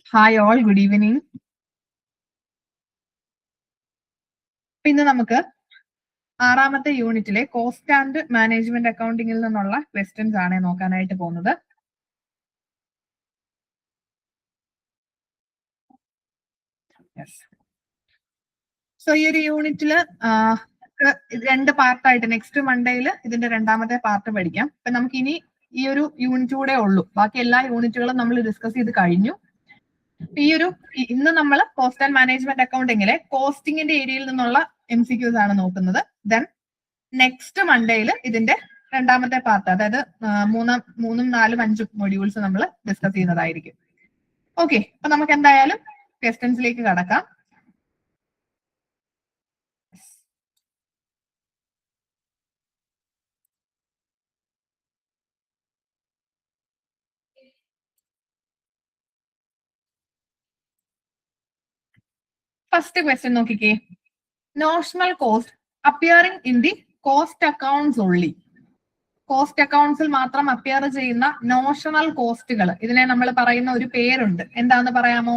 Hi all, good evening. ഇന്ന് നമുക്ക് 6ാമത്തെ യൂണിറ്റിലെ കോസ്റ്റ് ആൻഡ് മാനേജ്മെന്റ് അക്കൗണ്ടിങ്ങിൽ നിന്നുള്ള ക്വസ്റ്റ്യൻസ് ആണ് നോക്കാനായിട്ട് പോകുന്നത്. സോ ഈ ഒരു യൂണിറ്റില് രണ്ട് പാർട്ടായിട്ട് നെക്സ്റ്റ് മൺഡേയിൽ ഇതിന്റെ രണ്ടാമത്തെ പാർട്ട് പഠിക്കാം. അപ്പൊ നമുക്ക് ഇനി ഈ ഒരു യൂണിറ്റ് കൂടെ ഉള്ളൂ, ബാക്കി എല്ലാ യൂണിറ്റുകളും നമ്മൾ ഡിസ്കസ് ചെയ്ത് കഴിഞ്ഞു. ഇന്ന് നമ്മൾ കോസ്റ്റ് ആൻഡ് മാനേജ്മെന്റ് അക്കൗണ്ടിങ്ങിലെ കോസ്റ്റിംഗിന്റെ ഏരിയയിൽ നിന്നുള്ള MCQs ആണ് നോക്കുന്നത്. ദെൻ നെക്സ്റ്റ് മൺഡേയിൽ ഇതിന്റെ രണ്ടാമത്തെ പാർട്ട്, അതായത് 3, 4, 5 മൊഡ്യൂൾസ് നമ്മൾ ഡിസ്കസ് ചെയ്യുന്നതായിരിക്കും. ഓക്കെ, അപ്പൊ നമുക്ക് എന്തായാലും ക്വസ്റ്റ്യൻസിലേക്ക് കടക്കാം. ഫസ്റ്റ് ക്വസ്റ്റ്യൻ നോക്കിക്കേ. Notional cost appearing in the cost accounts only. കോസ്റ്റ് അക്കൗണ്ട്സിൽ മാത്രം അപ്പിയർ ചെയ്യുന്ന നോഷണൽ കോസ്റ്റുകൾ, ഇതിനെ നമ്മൾ പറയുന്ന ഒരു പേരുണ്ട്. എന്താന്ന് പറയാമോ?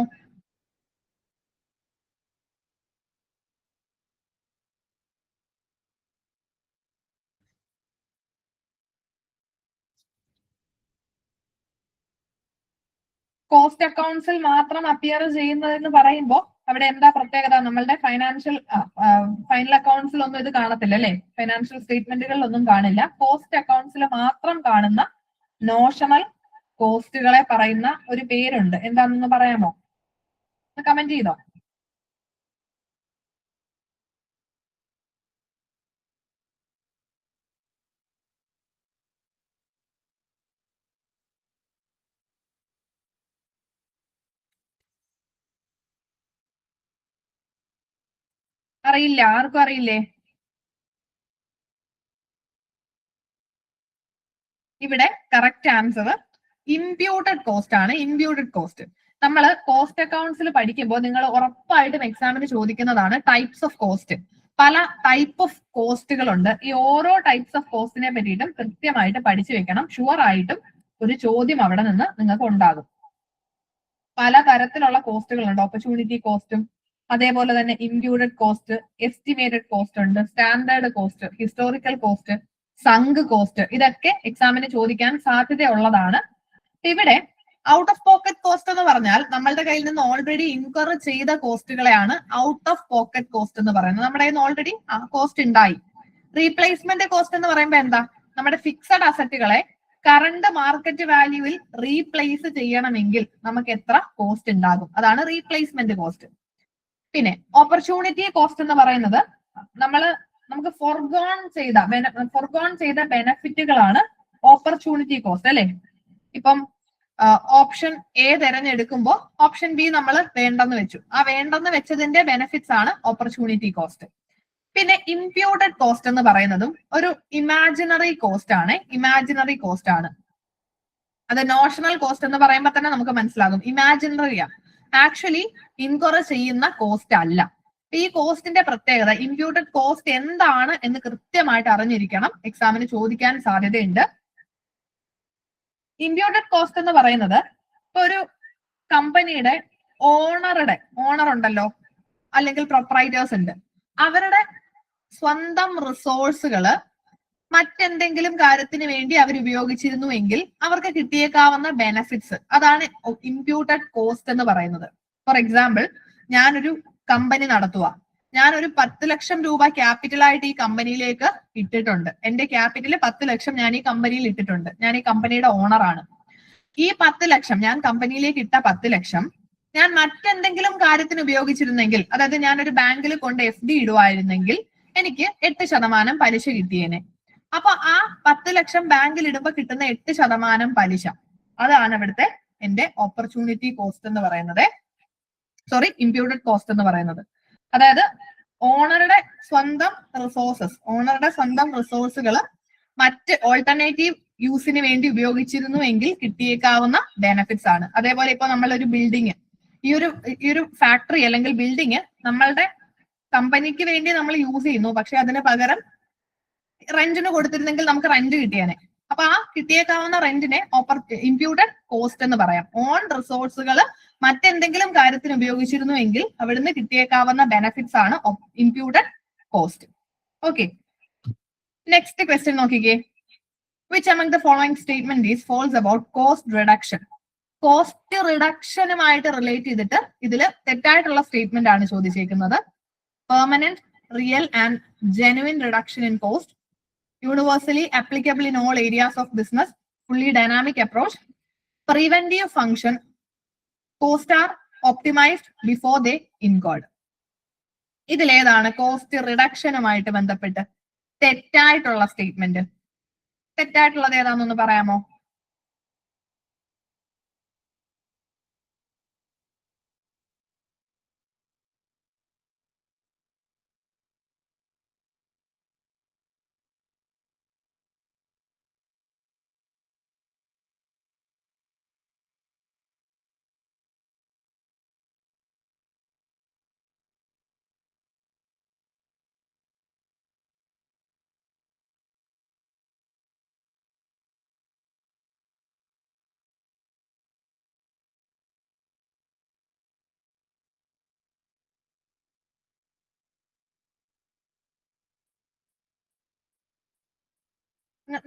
കോസ്റ്റ് അക്കൗണ്ട്സിൽ മാത്രം അപ്പിയർ ചെയ്യുന്നതെന്ന് പറയുമ്പോൾ അവിടെ എന്താ പ്രത്യേകത? നമ്മളുടെ ഫൈനൽ അക്കൗണ്ട്സിലൊന്നും ഇത് കാണത്തില്ല അല്ലെ, ഫൈനാൻഷ്യൽ സ്റ്റേറ്റ്മെന്റുകളിലൊന്നും കാണില്ല. കോസ്റ്റ് അക്കൗണ്ട്സിൽ മാത്രം കാണുന്ന നോഷണൽ കോസ്റ്റുകളെ പറയുന്ന ഒരു പേരുണ്ട്. എന്താണെന്ന് പറയാമോ? കമന്റ് ചെയ്തോ. അറിയില്ല? ആർക്കും അറിയില്ലേ? ഇവിടെ കറക്റ്റ് ആൻസർ ഇംപ്യൂട്ടഡ് കോസ്റ്റ് ആണ്. ഇംപ്യൂട്ടഡ് കോസ്റ്റ് നമ്മൾ കോസ്റ്റ് അക്കൗണ്ട്സിൽ പഠിക്കുമ്പോൾ നിങ്ങൾ ഉറപ്പായിട്ടും എക്സാമിന് ചോദിക്കുന്നതാണ് ടൈപ്സ് ഓഫ് കോസ്റ്റ്. പല ടൈപ്പ് ഓഫ് കോസ്റ്റുകളുണ്ട്. ഈ ഓരോ ടൈപ്സ് ഓഫ് കോസ്റ്റിനെ പറ്റിയിട്ടും കൃത്യമായിട്ട് പഠിച്ചു വെക്കണം. ഷുവർ ആയിട്ടും ഒരു ചോദ്യം അവിടെ നിന്ന് നിങ്ങൾക്ക് ഉണ്ടാകും. പല തരത്തിലുള്ള കോസ്റ്റുകളുണ്ട്. ഓപ്പർച്യൂണിറ്റി കോസ്റ്റും, അതേപോലെ തന്നെ ഇംപ്യൂട്ടഡ് കോസ്റ്റ്, എസ്റ്റിമേറ്റഡ് കോസ്റ്റ് ഉണ്ട്, standard cost, historical cost, sunk cost. ഇതൊക്കെ എക്സാമിന് ചോദിക്കാൻ സാധ്യതയുള്ളതാണ്. ഇവിടെ ഔട്ട് ഓഫ് പോക്കറ്റ് കോസ്റ്റ് എന്ന് പറഞ്ഞാൽ നമ്മളുടെ കയ്യിൽ നിന്ന് ഓൾറെഡി ഇൻകർ ചെയ്ത കോസ്റ്റുകളെയാണ് ഔട്ട് ഓഫ് പോക്കറ്റ് കോസ്റ്റ് എന്ന് പറയുന്നത്. നമ്മുടെ കയ്യിൽ നിന്ന് ഓൾറെഡി കോസ്റ്റ് ഉണ്ടായി. റീപ്ലേസ്മെന്റ് കോസ്റ്റ് എന്ന് പറയുമ്പോൾ എന്താ? നമ്മുടെ ഫിക്സഡ് അസറ്റുകളെ കറണ്ട് മാർക്കറ്റ് വാല്യൂവിൽ റീപ്ലേസ് ചെയ്യണമെങ്കിൽ നമുക്ക് എത്ര കോസ്റ്റ് ഉണ്ടാകും, അതാണ് റീപ്ലേസ്മെന്റ് കോസ്റ്റ്. പിന്നെ ഓപ്പർച്യൂണിറ്റി കോസ്റ്റ് എന്ന് പറയുന്നത് നമുക്ക് ഫോർഗോൺ ചെയ്ത ബെനഫിറ്റുകളാണ് ഓപ്പർച്യൂണിറ്റി കോസ്റ്റ് അല്ലെ. ഇപ്പം ഓപ്ഷൻ എ തിരഞ്ഞെടുക്കുമ്പോൾ ഓപ്ഷൻ ബി നമ്മൾ വേണ്ടെന്ന് വെച്ചു. ആ വേണ്ടെന്ന് വെച്ചതിന്റെ ബെനിഫിറ്റ്സ് ആണ് ഓപ്പർച്യൂണിറ്റി കോസ്റ്റ്. പിന്നെ ഇംപ്യൂട്ടഡ് കോസ്റ്റ് എന്ന് പറയുന്നതും ഒരു ഇമാജിനറി കോസ്റ്റ് ആണ്. ഇമാജിനറി കോസ്റ്റ് ആണ്. അത് നോഷണൽ കോസ്റ്റ് എന്ന് പറയുമ്പോൾ തന്നെ നമുക്ക് മനസ്സിലാകും ഇമാജിനറിയാ, ആക്ച്വലി ഇൻകർ ചെയ്യുന്ന കോസ്റ്റ് അല്ല. ഈ കോസ്റ്റിന്റെ പ്രത്യേകത, ഇംപ്യൂട്ടഡ് കോസ്റ്റ് എന്താണ് എന്ന് കൃത്യമായിട്ട് അറിഞ്ഞിരിക്കണം. എക്സാമിന് ചോദിക്കാൻ സാധ്യതയുണ്ട്. ഇംപ്യൂട്ടഡ് കോസ്റ്റ് എന്ന് പറയുന്നത് ഇപ്പൊ ഒരു കമ്പനിയുടെ ഓണർ ഉണ്ടല്ലോ, അല്ലെങ്കിൽ പ്രൊപ്പറൈറ്റേഴ്സ് ഉണ്ട്, അവരുടെ സ്വന്തം റിസോഴ്സുകള് മറ്റെന്തെങ്കിലും കാര്യത്തിന് വേണ്ടി അവർ ഉപയോഗിച്ചിരുന്നുവെങ്കിൽ അവർക്ക് കിട്ടിയേക്കാവുന്ന ബെനഫിറ്റ്സ്, അതാണ് ഇംപ്യൂട്ടഡ് കോസ്റ്റ് എന്ന് പറയുന്നത്. ഫോർ എക്സാമ്പിൾ, ഞാനൊരു കമ്പനി നടത്തുക, ഞാനൊരു 10 ലക്ഷം രൂപ ക്യാപിറ്റലായിട്ട് ഈ കമ്പനിയിലേക്ക് ഇട്ടിട്ടുണ്ട്. എന്റെ ക്യാപിറ്റൽ 10 ലക്ഷം ഞാൻ ഈ കമ്പനിയിൽ ഇട്ടിട്ടുണ്ട്. ഞാൻ ഈ കമ്പനിയുടെ ഓണറാണ്. ഈ 10 ലക്ഷം, ഞാൻ കമ്പനിയിലേക്ക് ഇട്ട 10 ലക്ഷം ഞാൻ മറ്റെന്തെങ്കിലും കാര്യത്തിന് ഉപയോഗിച്ചിരുന്നെങ്കിൽ, അതായത് ഞാനൊരു ബാങ്കിൽ കൊണ്ട് FD ഇടുവായിരുന്നെങ്കിൽ എനിക്ക് 8% പലിശ കിട്ടിയേനെ. അപ്പൊ ആ 10 ലക്ഷം ബാങ്കിൽ ഇടുമ്പോൾ കിട്ടുന്ന 8% പലിശ, അതാണ് ഇവിടുത്തെ എന്റെ ഓപ്പർച്യൂണിറ്റി കോസ്റ്റ് എന്ന് പറയുന്നത്. ഇംപ്യൂട്ടഡ് കോസ്റ്റ് എന്ന് പറയുന്നത്. അതായത് ഓണറുടെ സ്വന്തം റിസോഴ്സുകൾ മറ്റ് ഓൾട്ടർനേറ്റീവ് യൂസിന് വേണ്ടി ഉപയോഗിച്ചിരുന്നുവെങ്കിൽ കിട്ടിയേക്കാവുന്ന ബെനഫിറ്റ്സ് ആണ്. അതേപോലെ ഇപ്പൊ നമ്മളൊരു ബിൽഡിങ്, ഈ ഒരു ഫാക്ടറി അല്ലെങ്കിൽ ബിൽഡിങ് നമ്മളുടെ കമ്പനിക്ക് വേണ്ടി നമ്മൾ യൂസ് ചെയ്യുന്നു, പക്ഷെ അതിന് പകരം റെന്റിന് കൊടുത്തിരുന്നെങ്കിൽ നമുക്ക് റെന്റ് കിട്ടിയേനെ. അപ്പൊ ആ കിട്ടിയേക്കാവുന്ന റെന്റിനെ ഇംപ്യൂട്ടഡ് കോസ്റ്റ് എന്ന് പറയാം. ഓൺ റിസോഴ്സുകൾ മറ്റെന്തെങ്കിലും കാര്യത്തിന് ഉപയോഗിച്ചിരുന്നുവെങ്കിൽ അവിടുന്ന് കിട്ടിയേക്കാവുന്ന ബെനഫിറ്റ്സ് ആണ് imputed cost. Okay, next question നോക്കിക്കേ. Which among the following statement is false about cost reduction? Cost റിഡക്ഷനുമായിട്ട് റിലേറ്റ് ചെയ്തിട്ട് ഇതില് തെറ്റായിട്ടുള്ള സ്റ്റേറ്റ്മെന്റ് ആണ് ചോദിച്ചേക്കുന്നത്. Permanent, real and genuine reduction in cost, universally applicable in all areas of business, fully dynamic approach, preventive function, cost are optimised before they incurred. ഇതിലേതാണ് cost റിഡക്ഷനുമായിട്ട് ബന്ധപ്പെട്ട് തെറ്റായിട്ടുള്ള statement? തെറ്റായിട്ടുള്ളത് ഏതാണെന്നൊന്ന് പറയാമോ?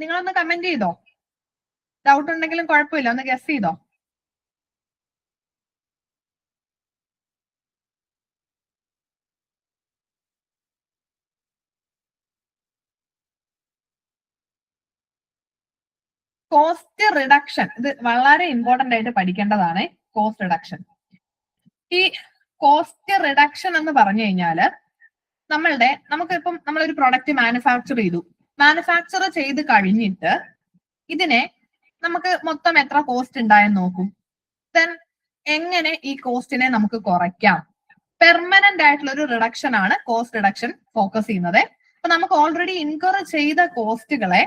നിങ്ങളൊന്ന് കമന്റ് ചെയ്തോ, ഡൗട്ട് ഉണ്ടെങ്കിലും കുഴപ്പമില്ല, ഒന്ന് ഗസ് ചെയ്തോ. കോസ്റ്റ് റിഡക്ഷൻ ഇത് വളരെ ഇമ്പോർട്ടന്റ് ആയിട്ട് പഠിക്കേണ്ടതാണ്. കോസ്റ്റ് റിഡക്ഷൻ, ഈ കോസ്റ്റ് റിഡക്ഷൻ എന്ന് പറഞ്ഞു കഴിഞ്ഞാല് നമുക്കിപ്പം നമ്മളൊരു പ്രൊഡക്റ്റ് മാനുഫാക്ചർ ചെയ്തു. മാനുഫാക്ചർ ചെയ്ത് കഴിഞ്ഞിട്ട് ഇതിനെ നമുക്ക് മൊത്തം എത്ര കോസ്റ്റ് ഉണ്ടായെന്ന് നോക്കും. ദെൻ എങ്ങനെ ഈ കോസ്റ്റിനെ നമുക്ക് കുറയ്ക്കാം? പെർമനന്റ് ആയിട്ടുള്ള ഒരു റിഡക്ഷൻ ആണ് കോസ്റ്റ് റിഡക്ഷൻ ഫോക്കസ് ചെയ്യുന്നത്. അപ്പൊ നമുക്ക് ഓൾറെഡി ഇൻകർ ചെയ്ത കോസ്റ്റുകളെ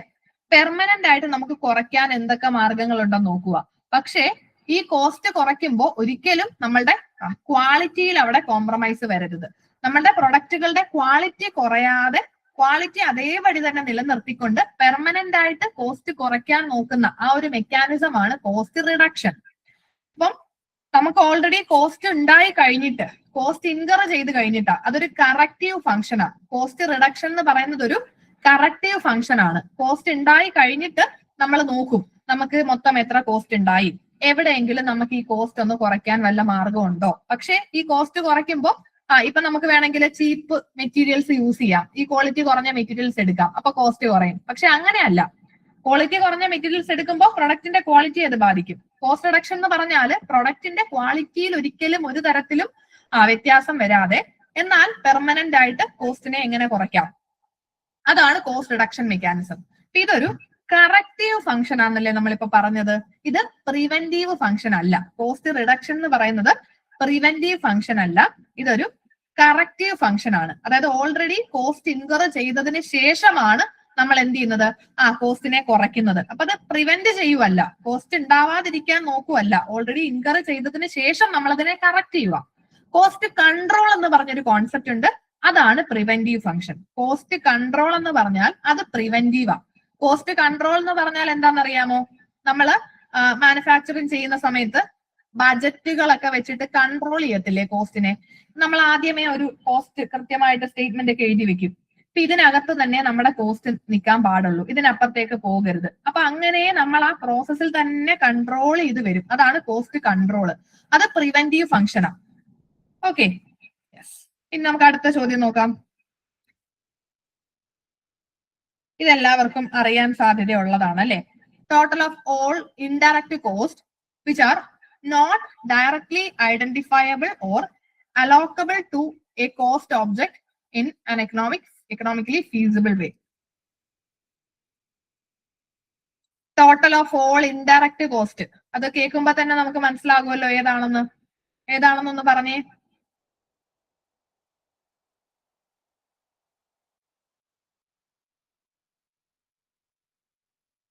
പെർമനന്റ് ആയിട്ട് നമുക്ക് കുറയ്ക്കാൻ എന്തൊക്കെ മാർഗങ്ങൾ ഉണ്ടെന്ന് നോക്കുക. പക്ഷേ ഈ കോസ്റ്റ് കുറയ്ക്കുമ്പോൾ ഒരിക്കലും നമ്മളുടെ ക്വാളിറ്റിയിൽ അവിടെ കോംപ്രമൈസ് വരരുത്. നമ്മളുടെ പ്രൊഡക്റ്റുകളുടെ ക്വാളിറ്റി കുറയാതെ ക്വാളിറ്റി അതേപടി തന്നെ നിലനിർത്തിക്കൊണ്ട് പെർമനന്റ് ആയിട്ട് കോസ്റ്റ് കുറയ്ക്കാൻ നോക്കുന്ന ആ ഒരു മെക്കാനിസം ആണ് കോസ്റ്റ് റിഡക്ഷൻ. അപ്പം നമുക്ക് ഓൾറെഡി കോസ്റ്റ് ഉണ്ടായി കഴിഞ്ഞിട്ട് കോസ്റ്റ് ഇൻകർ ചെയ്ത് കഴിഞ്ഞിട്ടാ അതൊരു കറക്റ്റീവ് ഫംഗ്ഷൻ ആണ്. കോസ്റ്റ് റിഡക്ഷൻ എന്ന് പറയുന്നത് ഒരു കറക്റ്റീവ് ഫംഗ്ഷൻ ആണ്. കോസ്റ്റ് ഉണ്ടായി കഴിഞ്ഞിട്ട് നമ്മൾ നോക്കും നമുക്ക് മൊത്തം എത്ര കോസ്റ്റ് ഉണ്ടായി, എവിടെയെങ്കിലും നമുക്ക് ഈ കോസ്റ്റ് ഒന്ന് കുറയ്ക്കാൻ വല്ല മാർഗം ഉണ്ടോ. പക്ഷെ ഈ കോസ്റ്റ് കുറയ്ക്കുമ്പോൾ ഇപ്പൊ നമുക്ക് വേണമെങ്കിൽ ചീപ്പ് മെറ്റീരിയൽസ് യൂസ് ചെയ്യാം, ഈ ക്വാളിറ്റി കുറഞ്ഞ മെറ്റീരിയൽസ് എടുക്കാം, അപ്പൊ കോസ്റ്റ് കുറയും. പക്ഷെ അങ്ങനെയല്ല, ക്വാളിറ്റി കുറഞ്ഞ മെറ്റീരിയൽസ് എടുക്കുമ്പോൾ പ്രൊഡക്റ്റിന്റെ ക്വാളിറ്റി അത് ബാധിക്കും. കോസ്റ്റ് റിഡക്ഷൻ എന്ന് പറഞ്ഞാൽ പ്രൊഡക്റ്റിന്റെ ക്വാളിറ്റിയിൽ ഒരിക്കലും ഒരു തരത്തിലും വ്യത്യാസം വരാതെ എന്നാൽ പെർമനന്റ് ആയിട്ട് കോസ്റ്റിനെ എങ്ങനെ കുറയ്ക്കാം, അതാണ് കോസ്റ്റ് റിഡക്ഷൻ മെക്കാനിസം. ഇതൊരു കറക്റ്റീവ് ഫംഗ്ഷൻ ആണെന്നല്ലേ നമ്മളിപ്പോ പറഞ്ഞത്. ഇത് പ്രിവെന്റീവ് ഫംഗ്ഷൻ അല്ല. കോസ്റ്റ് റിഡക്ഷൻ എന്ന് പറയുന്നത് പ്രിവെന്റീവ് ഫംഗ്ഷൻ അല്ല, ഇതൊരു കറക്റ്റീവ് ഫംഗ്ഷൻ ആണ്. അതായത് ഓൾറെഡി കോസ്റ്റ് ഇൻകർ ചെയ്തതിന് ശേഷമാണ് നമ്മൾ എന്ത് ചെയ്യുന്നത്, കോസ്റ്റിനെ കുറയ്ക്കുന്നത്. അപ്പൊ അത് പ്രിവെന്റ് ചെയ്യുവല്ല, കോസ്റ്റ് ഉണ്ടാവാതിരിക്കാൻ നോക്കുവല്ല, ഓൾറെഡി ഇൻകർ ചെയ്തതിന് ശേഷം നമ്മൾ അതിനെ കറക്റ്റ് ചെയ്യുക. കോസ്റ്റ് കൺട്രോൾ എന്ന് പറഞ്ഞൊരു കോൺസെപ്റ്റ് ഉണ്ട്, അതാണ് പ്രിവെന്റീവ് ഫംഗ്ഷൻ. കോസ്റ്റ് കൺട്രോൾ എന്ന് പറഞ്ഞാൽ അത് പ്രിവെന്റീവാ. കോസ്റ്റ് കൺട്രോൾ എന്ന് പറഞ്ഞാൽ എന്താണെന്നറിയാമോ? നമ്മള് മാനുഫാക്ചറിങ് ചെയ്യുന്ന സമയത്ത് ബജറ്റുകളൊക്കെ വെച്ചിട്ട് കൺട്രോൾ ചെയ്യത്തില്ലേ കോസ്റ്റിനെ? നമ്മൾ ആദ്യമേ ഒരു കോസ്റ്റ് കൃത്യമായിട്ട് സ്റ്റേറ്റ്മെന്റ് ഒക്കെ എഴുതി വെക്കും. അപ്പൊ ഇതിനകത്ത് തന്നെ നമ്മുടെ കോസ്റ്റ് നിൽക്കാൻ പാടുള്ളൂ, ഇതിനപ്പുറത്തേക്ക് പോകരുത്. അപ്പൊ അങ്ങനെ നമ്മൾ ആ പ്രോസസ്സിൽ തന്നെ കൺട്രോൾ ചെയ്ത് വരും, അതാണ് കോസ്റ്റ് കൺട്രോൾ. അത് പ്രിവെന്റീവ് ഫംഗ്ഷനാ. ഓക്കെ, ഇനി നമുക്ക് അടുത്ത ചോദ്യം നോക്കാം. ഇതെല്ലാവർക്കും അറിയാൻ സാധ്യതയുള്ളതാണ് അല്ലെ. Total of all indirect cost which are not directly identifiable or allocable to a cost object in an economically feasible way. Total of all indirect cost, അത് കേൾക്കുമ്പോ തന്നെ നമുക്ക് മനസ്സിലാകുമല്ലോ ഏതാണെന്നൊന്ന് പറഞ്ഞേ.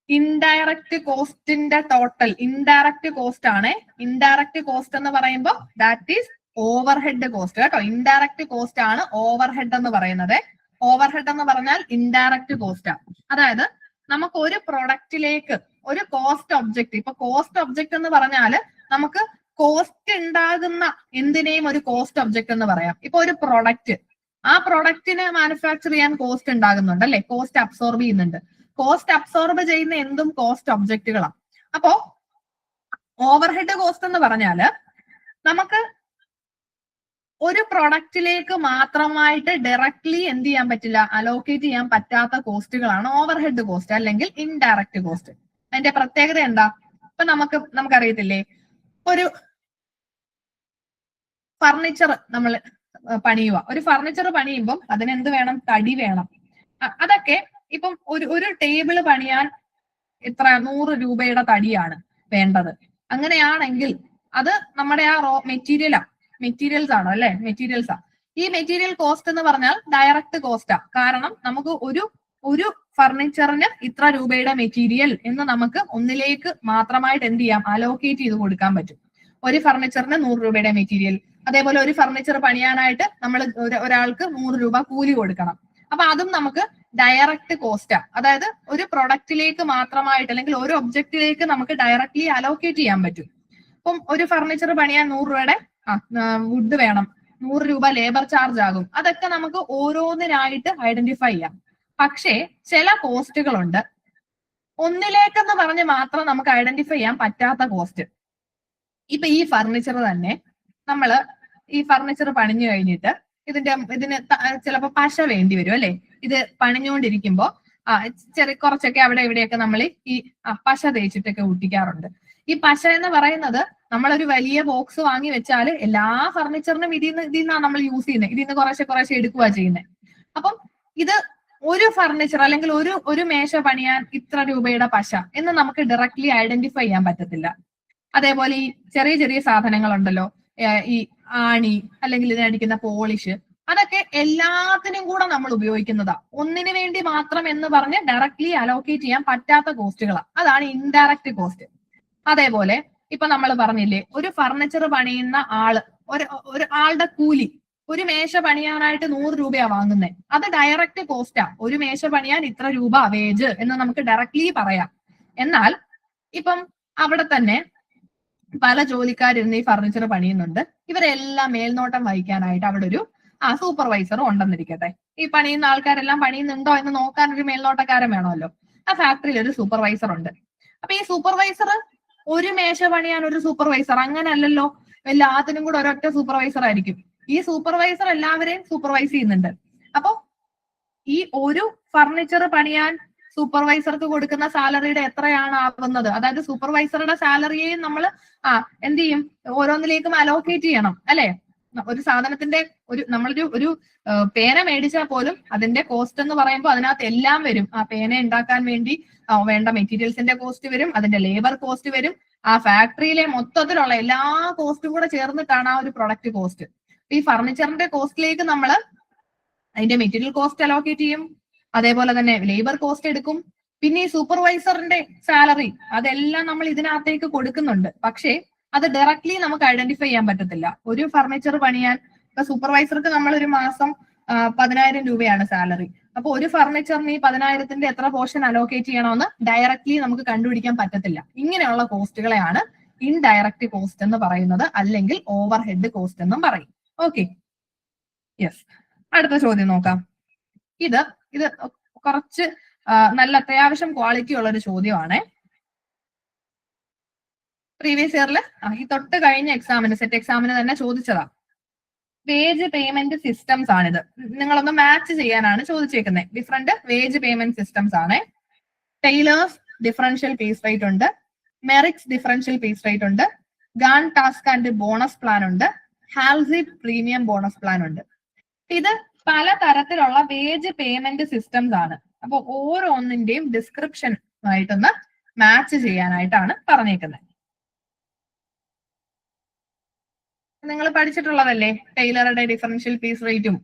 ഇൻഡയറക്റ്റ് കോസ്റ്റിന്റെ ടോട്ടൽ ഇൻഡയറക്റ്റ് കോസ്റ്റ് ആണ്. ഇൻഡയറക്റ്റ് കോസ്റ്റ് എന്ന് പറയുമ്പോൾ ദാറ്റ് ഈസ് ഓവർഹെഡ് കോസ്റ്റ് കേട്ടോ. ഇൻഡയറക്റ്റ് കോസ്റ്റ് ആണ് ഓവർഹെഡ് എന്ന് പറയുന്നത്. ഓവർഹെഡ് എന്ന് പറഞ്ഞാൽ ഇൻഡയറക്റ്റ് കോസ്റ്റ് ആണ്. അതായത് നമുക്ക് ഒരു പ്രൊഡക്റ്റിലേക്ക് ഒരു കോസ്റ്റ് ഒബ്ജക്റ്റ്, ഇപ്പൊ കോസ്റ്റ് ഒബ്ജക്റ്റ് എന്ന് പറഞ്ഞാല് നമുക്ക് കോസ്റ്റ് ഉണ്ടാകുന്ന എന്തിനേയും ഒരു കോസ്റ്റ് ഒബ്ജക്റ്റ് എന്ന് പറയാം. ഇപ്പൊ ഒരു പ്രൊഡക്റ്റ്, ആ പ്രൊഡക്റ്റിനെ മാനുഫാക്ചർ ചെയ്യാൻ കോസ്റ്റ് ഉണ്ടാകുന്നുണ്ട് അല്ലെ, കോസ്റ്റ് അബ്സോർബ് ചെയ്യുന്നുണ്ട്. കോസ്റ്റ് അബ്സോർബ് ചെയ്യുന്ന എന്തും കോസ്റ്റ് ഒബ്ജക്റ്റുകളാണ്. അപ്പോ ഓവർഹെഡ് കോസ്റ്റ് എന്ന് പറഞ്ഞാല് നമുക്ക് ഒരു പ്രൊഡക്റ്റിലേക്ക് മാത്രമായിട്ട് ഡയറക്ട്ലി എന്ത് ചെയ്യാൻ പറ്റില്ല, അലോക്കേറ്റ് ചെയ്യാൻ പറ്റാത്ത കോസ്റ്റുകളാണ് ഓവർഹെഡ് കോസ്റ്റ് അല്ലെങ്കിൽ ഇൻഡയറക്റ്റ് കോസ്റ്റ്. അതിന്റെ പ്രത്യേകത എന്താ? ഇപ്പൊ നമുക്കറിയത്തില്ലേ, ഒരു ഫർണിച്ചർ നമ്മൾ പണിയുക, ഒരു ഫർണിച്ചർ പണിയുമ്പോൾ അതിന് എന്ത് വേണം, തടി വേണം. അതൊക്കെ ഇപ്പം ഒരു ടേബിള് പണിയാൻ എത്ര 100 രൂപയുടെ തടിയാണ് വേണ്ടത്. അങ്ങനെയാണെങ്കിൽ അത് നമ്മുടെ ആ മെറ്റീരിയൽസ് ആണ് അല്ലെ, മെറ്റീരിയൽസാ. ഈ മെറ്റീരിയൽ കോസ്റ്റ് എന്ന് പറഞ്ഞാൽ ഡയറക്റ്റ് കോസ്റ്റാ. കാരണം നമുക്ക് ഒരു ഫർണിച്ചറിന് ഇത്ര രൂപയുടെ മെറ്റീരിയൽ എന്ന് നമുക്ക് ഒന്നിലേക്ക് മാത്രമായിട്ട് എന്ത് ചെയ്യാം, അലോക്കേറ്റ് ചെയ്ത് കൊടുക്കാൻ പറ്റും. ഒരു ഫർണിച്ചറിന് 100 രൂപയുടെ മെറ്റീരിയൽ, അതേപോലെ ഒരു ഫർണിച്ചർ പണിയാനായിട്ട് നമ്മൾ ഒരാൾക്ക് 100 രൂപ കൂലി കൊടുക്കണം. അപ്പൊ അതും നമുക്ക് ഡയറക്റ്റ് കോസ്റ്റാ. അതായത് ഒരു പ്രൊഡക്റ്റിലേക്ക് മാത്രമായിട്ട് അല്ലെങ്കിൽ ഒരു ഒബ്ജക്റ്റിലേക്ക് നമുക്ക് ഡയറക്ട്ലി അലോക്കേറ്റ് ചെയ്യാൻ പറ്റും. ഇപ്പം ഒരു ഫർണിച്ചർ പണിയാൻ 100 രൂപയുടെ വുഡ് വേണം, 100 രൂപ ലേബർ ചാർജ് ആകും. അതൊക്കെ നമുക്ക് ഓരോന്നിനായിട്ട് ഐഡന്റിഫൈ ചെയ്യാം. പക്ഷേ ചില കോസ്റ്റുകളുണ്ട് ഒന്നിലേക്കെന്ന് പറഞ്ഞ് മാത്രം നമുക്ക് ഐഡന്റിഫൈ ചെയ്യാൻ പറ്റാത്ത കോസ്റ്റ്. ഇപ്പൊ ഈ ഫർണിച്ചർ തന്നെ നമ്മള് ഈ ഫർണിച്ചർ പണിഞ്ഞു കഴിഞ്ഞിട്ട് ഇതിന് ചിലപ്പോ പശ വേണ്ടി വരും അല്ലെ. ഇത് പണിഞ്ഞുകൊണ്ടിരിക്കുമ്പോ കുറച്ചൊക്കെ അവിടെ ഇവിടെയൊക്കെ നമ്മൾ ഈ പശ തേച്ചിട്ടൊക്കെ ഒട്ടിക്കാറുണ്ട്. ഈ പശ എന്ന് പറയുന്നത് നമ്മളൊരു വലിയ ബോക്സ് വാങ്ങി വെച്ചാൽ എല്ലാ ഫർണിച്ചറിനും ഇതിന്നാണ് നമ്മൾ യൂസ് ചെയ്യുന്നത്. ഇതിന്ന് കുറേശ്ശെ എടുക്കുക ചെയ്യുന്നത്. അപ്പം ഇത് ഒരു ഫർണിച്ചർ അല്ലെങ്കിൽ ഒരു മേശ പണിയാൻ ഇത്ര രൂപയുടെ പശ എന്ന് നമുക്ക് ഡയറക്ട്ലി ഐഡന്റിഫൈ ചെയ്യാൻ പറ്റത്തില്ല. അതേപോലെ ഈ ചെറിയ സാധനങ്ങളുണ്ടല്ലോ, ഈ ആണി അല്ലെങ്കിൽ ഇതിനടിക്കുന്ന പോളിഷ്, അതൊക്കെ എല്ലാത്തിനും കൂടെ നമ്മൾ ഉപയോഗിക്കുന്നതാ. ഒന്നിനു വേണ്ടി മാത്രം എന്ന് പറഞ്ഞ് ഡയറക്ട്ലി അലോക്കേറ്റ് ചെയ്യാൻ പറ്റാത്ത കോസ്റ്റുകളാണ്. അതാണ് ഇൻഡയറക്റ്റ് കോസ്റ്റ്. അതേപോലെ ഇപ്പൊ നമ്മൾ പറഞ്ഞില്ലേ, ഒരു ഫർണിച്ചർ പണിയുന്ന ഒരു ആളുടെ കൂലി ഒരു മേശ പണിയാനായിട്ട് 100 രൂപയാ വാങ്ങുന്നത്. അത് ഡയറക്റ്റ് കോസ്റ്റാ. ഒരു മേശ പണിയാൻ ഇത്ര രൂപ വേജ് എന്ന് നമുക്ക് ഡയറക്ട്ലി പറയാം. എന്നാൽ ഇപ്പം അവിടെ തന്നെ പല ജോലിക്കാരിരുന്ന് ഈ ഫർണിച്ചർ പണിയുന്നുണ്ട്. ഇവരെല്ലാം മേൽനോട്ടം വഹിക്കാനായിട്ട് അവിടെ ഒരു സൂപ്പർവൈസറും ഉണ്ടെന്നിരിക്കട്ടെ. ഈ പണിയുന്ന ആൾക്കാരെല്ലാം പണിയുന്നുണ്ടോ എന്ന് നോക്കാൻ ഒരു മേൽനോട്ടക്കാരൻ വേണമല്ലോ. ആ ഫാക്ടറിയിൽ ഒരു സൂപ്പർവൈസർ ഉണ്ട്. അപ്പൊ ഈ സൂപ്പർവൈസർ ഒരു മേശ പണിയാൻ ഒരു സൂപ്പർവൈസർ, അങ്ങനെയല്ലല്ലോ. എല്ലാത്തിനും കൂടെ ഒരൊറ്റ സൂപ്പർവൈസർ ആയിരിക്കും. ഈ സൂപ്പർവൈസർ എല്ലാവരെയും സൂപ്പർവൈസ് ചെയ്യുന്നുണ്ട്. അപ്പൊ ഈ ഒരു ഫർണിച്ചർ പണിയാൻ സൂപ്പർവൈസർക്ക് കൊടുക്കുന്ന സാലറിയുടെ എത്രയാണ് ആവുന്നത്? അതായത് സൂപ്പർവൈസറുടെ സാലറിയെയും നമ്മൾ എന്ത് ചെയ്യും, ഓരോന്നിലേക്കും അലോക്കേറ്റ് ചെയ്യണം അല്ലെ. ഒരു സാധനത്തിന്റെ ഒരു പേന മേടിച്ചാൽ പോലും അതിന്റെ കോസ്റ്റ് എന്ന് പറയുമ്പോൾ അതിനകത്ത് എല്ലാം വരും. ആ പേന ഉണ്ടാക്കാൻ വേണ്ടി വേണ്ട മെറ്റീരിയൽസിന്റെ കോസ്റ്റ് വരും, അതിന്റെ ലേബർ കോസ്റ്റ് വരും, ആ ഫാക്ടറിയിലെ മൊത്തത്തിലുള്ള എല്ലാ കോസ്റ്റും കൂടെ ചേർന്നിട്ടാണ് ആ ഒരു പ്രൊഡക്റ്റ് കോസ്റ്റ്. ഈ ഫർണിച്ചറിന്റെ കോസ്റ്റിലേക്ക് നമ്മൾ അതിന്റെ മെറ്റീരിയൽ കോസ്റ്റ് അലോക്കേറ്റ് ചെയ്യും, അതേപോലെ തന്നെ ലേബർ കോസ്റ്റ് എടുക്കും, പിന്നെ ഈ സൂപ്പർവൈസറിന്റെ സാലറി അതെല്ലാം നമ്മൾ ഇതിനകത്തേക്ക് കൊടുക്കുന്നുണ്ട്. പക്ഷേ അത് ഡയറക്ട്ലി നമുക്ക് ഐഡന്റിഫൈ ചെയ്യാൻ പറ്റത്തില്ല. ഒരു ഫർണിച്ചർ പണിയാൻ ഇപ്പൊ സൂപ്പർവൈസർക്ക് നമ്മൾ ഒരു മാസം 10,000 രൂപയാണ് സാലറി. അപ്പൊ ഒരു ഫർണിച്ചറിന് ഈ 10,000ന്റെ എത്ര പോർഷൻ അലോക്കേറ്റ് ചെയ്യണമെന്ന് ഡയറക്ട്ലി നമുക്ക് കണ്ടുപിടിക്കാൻ പറ്റത്തില്ല. ഇങ്ങനെയുള്ള കോസ്റ്റുകളെയാണ് ഇൻഡയറക്റ്റ് കോസ്റ്റ് എന്ന് പറയുന്നത്, അല്ലെങ്കിൽ ഓവർ ഹെഡ് കോസ്റ്റ് എന്നും പറയും. Okay, yes. അടുത്ത ചോദ്യം നോക്കാം. ഇത് കുറച്ച് നല്ല അത്യാവശ്യം ക്വാളിറ്റി ഉള്ള ഒരു ചോദ്യമാണ്. പ്രീവിയസ് ഇയറിൽ ഈ തൊട്ട് കഴിഞ്ഞ എക്സാമിന് സെറ്റ് എക്സാമിന് തന്നെ ചോദിച്ചതാ. വേജ് പേയ്മെന്റ് സിസ്റ്റംസ് ആണിത്. നിങ്ങളൊന്ന് മാച്ച് ചെയ്യാനാണ് ചോദിച്ചേക്കുന്നത്. ഡിഫറെന്റ് വേജ് പേയ്മെന്റ് സിസ്റ്റംസ് ആണ്. ടൈലേഴ്സ് ഡിഫറൻഷ്യൽ പീസ് റേറ്റ് ഉണ്ട്, മെറിക്സ് ഡിഫറൻഷ്യൽ പീസ് റേറ്റ് ഉണ്ട്, ഗാൻ ടാസ്ക് ആൻഡ് ബോണസ് പ്ലാൻ ഉണ്ട്, ഹാൽസി പ്രീമിയം ബോണസ് പ്ലാൻ ഉണ്ട്. ഇത് പല തരത്തിലുള്ള വേജ് പേയ്മെന്റ് സിസ്റ്റംസ് ആണ്. അപ്പൊ ഓരോന്നിന്റെയും ഡിസ്ക്രിപ്ഷൻ ആയിട്ടൊന്ന് മാച്ച് ചെയ്യാനായിട്ടാണ് പറഞ്ഞേക്കുന്നത്. നിങ്ങൾ പഠിച്ചിട്ടുള്ളതല്ലേ ടൈലറുടെ ഡിഫറൻഷ്യൽ പീസ് റേറ്റും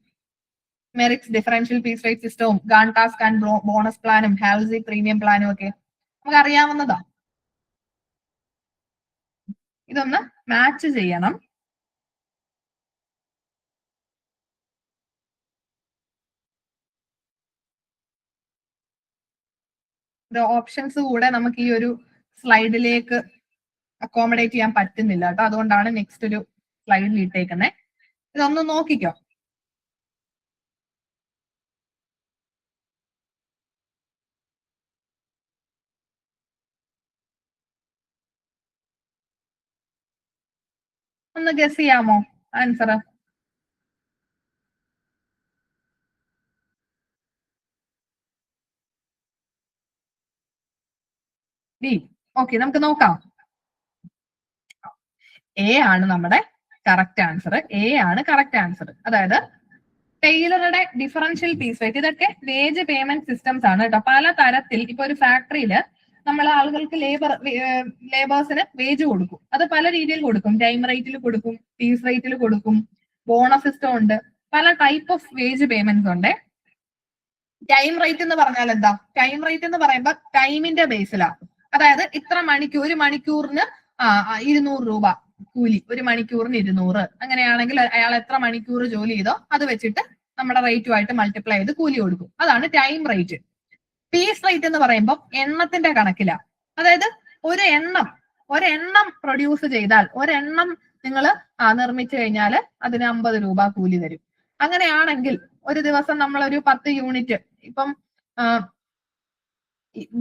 മെറിക്സ് ഡിഫറൻഷ്യൽ പീസ് റേറ്റ് സിസ്റ്റവും ഗാൻ ടാസ്ക് ആൻഡ് ബോണസ് പ്ലാനും ഹാൽസി പ്രീമിയം പ്ലാനും ഒക്കെ നമുക്ക് അറിയാവുന്നതാ. ഇതൊന്ന് മാച്ച് ചെയ്യണം. ഓപ്ഷൻസ് കൂടെ നമുക്ക് ഈ ഒരു സ്ലൈഡിലേക്ക് അക്കോമഡേറ്റ് ചെയ്യാൻ പറ്റുന്നില്ല കേട്ടോ. അതുകൊണ്ടാണ് നെക്സ്റ്റ് ഒരു സ്ലൈഡിൽ ഇട്ടേക്കുന്നത്. ഇതൊന്ന് നോക്കിക്കോ. ഒന്ന് ഗസ് ചെയ്യാമോ ആൻസർ? ഡി. ഓക്കെ, നമുക്ക് നോക്കാം. എ ആണ് നമ്മുടെ കറക്റ്റ് ആൻസർ. എ ആണ് കറക്റ്റ് ആൻസർ. അതായത് ടൈലറുടെ ഡിഫറൻഷ്യൽ പീസ് റേറ്റ്, ഇതൊക്കെ വേജ് പേയ്മെന്റ് സിസ്റ്റംസ് ആണ് കേട്ടോ. പല തരത്തിൽ ഇപ്പൊ ഒരു ഫാക്ടറിയില് നമ്മൾ ആളുകൾക്ക് ലേബേഴ്സിന് വേജ് കൊടുക്കും. അത് പല രീതിയിൽ കൊടുക്കും. ടൈം റേറ്റിൽ കൊടുക്കും, പീസ് റേറ്റിൽ കൊടുക്കും, ബോണസ് സിസ്റ്റം ഉണ്ട്. പല ടൈപ്പ് ഓഫ് വേജ് പേയ്മെന്റ്സ് ഉണ്ട്. ടൈം റേറ്റ് എന്ന് പറഞ്ഞാൽ എന്താ? ടൈം റേറ്റ് എന്ന് പറയുമ്പോൾ ടൈമിന്റെ ബേസിലാണ്. അതായത് ഇത്ര മണിക്കൂർ, ഒരു മണിക്കൂറിന് 200 രൂപ കൂലി, ഒരു മണിക്കൂറിന് 200. അങ്ങനെയാണെങ്കിൽ അയാൾ എത്ര മണിക്കൂർ ജോലി ചെയ്തോ അത് വെച്ചിട്ട് നമ്മുടെ റേറ്റുമായിട്ട് മൾട്ടിപ്ലൈ ചെയ്ത് കൂലി കൊടുക്കും. അതാണ് ടൈം റേറ്റ്. പീസ് റേറ്റ് എന്ന് പറയുമ്പോൾ എണ്ണത്തിന്റെ കണക്കിലാണ്. അതായത് ഒരെണ്ണം പ്രൊഡ്യൂസ് ചെയ്താൽ, ഒരെണ്ണം നിങ്ങൾ നിർമ്മിച്ചു കഴിഞ്ഞാൽ അതിന് 50 രൂപ കൂലി തരും. അങ്ങനെയാണെങ്കിൽ ഒരു ദിവസം നമ്മൾ ഒരു 10 യൂണിറ്റ്, ഇപ്പം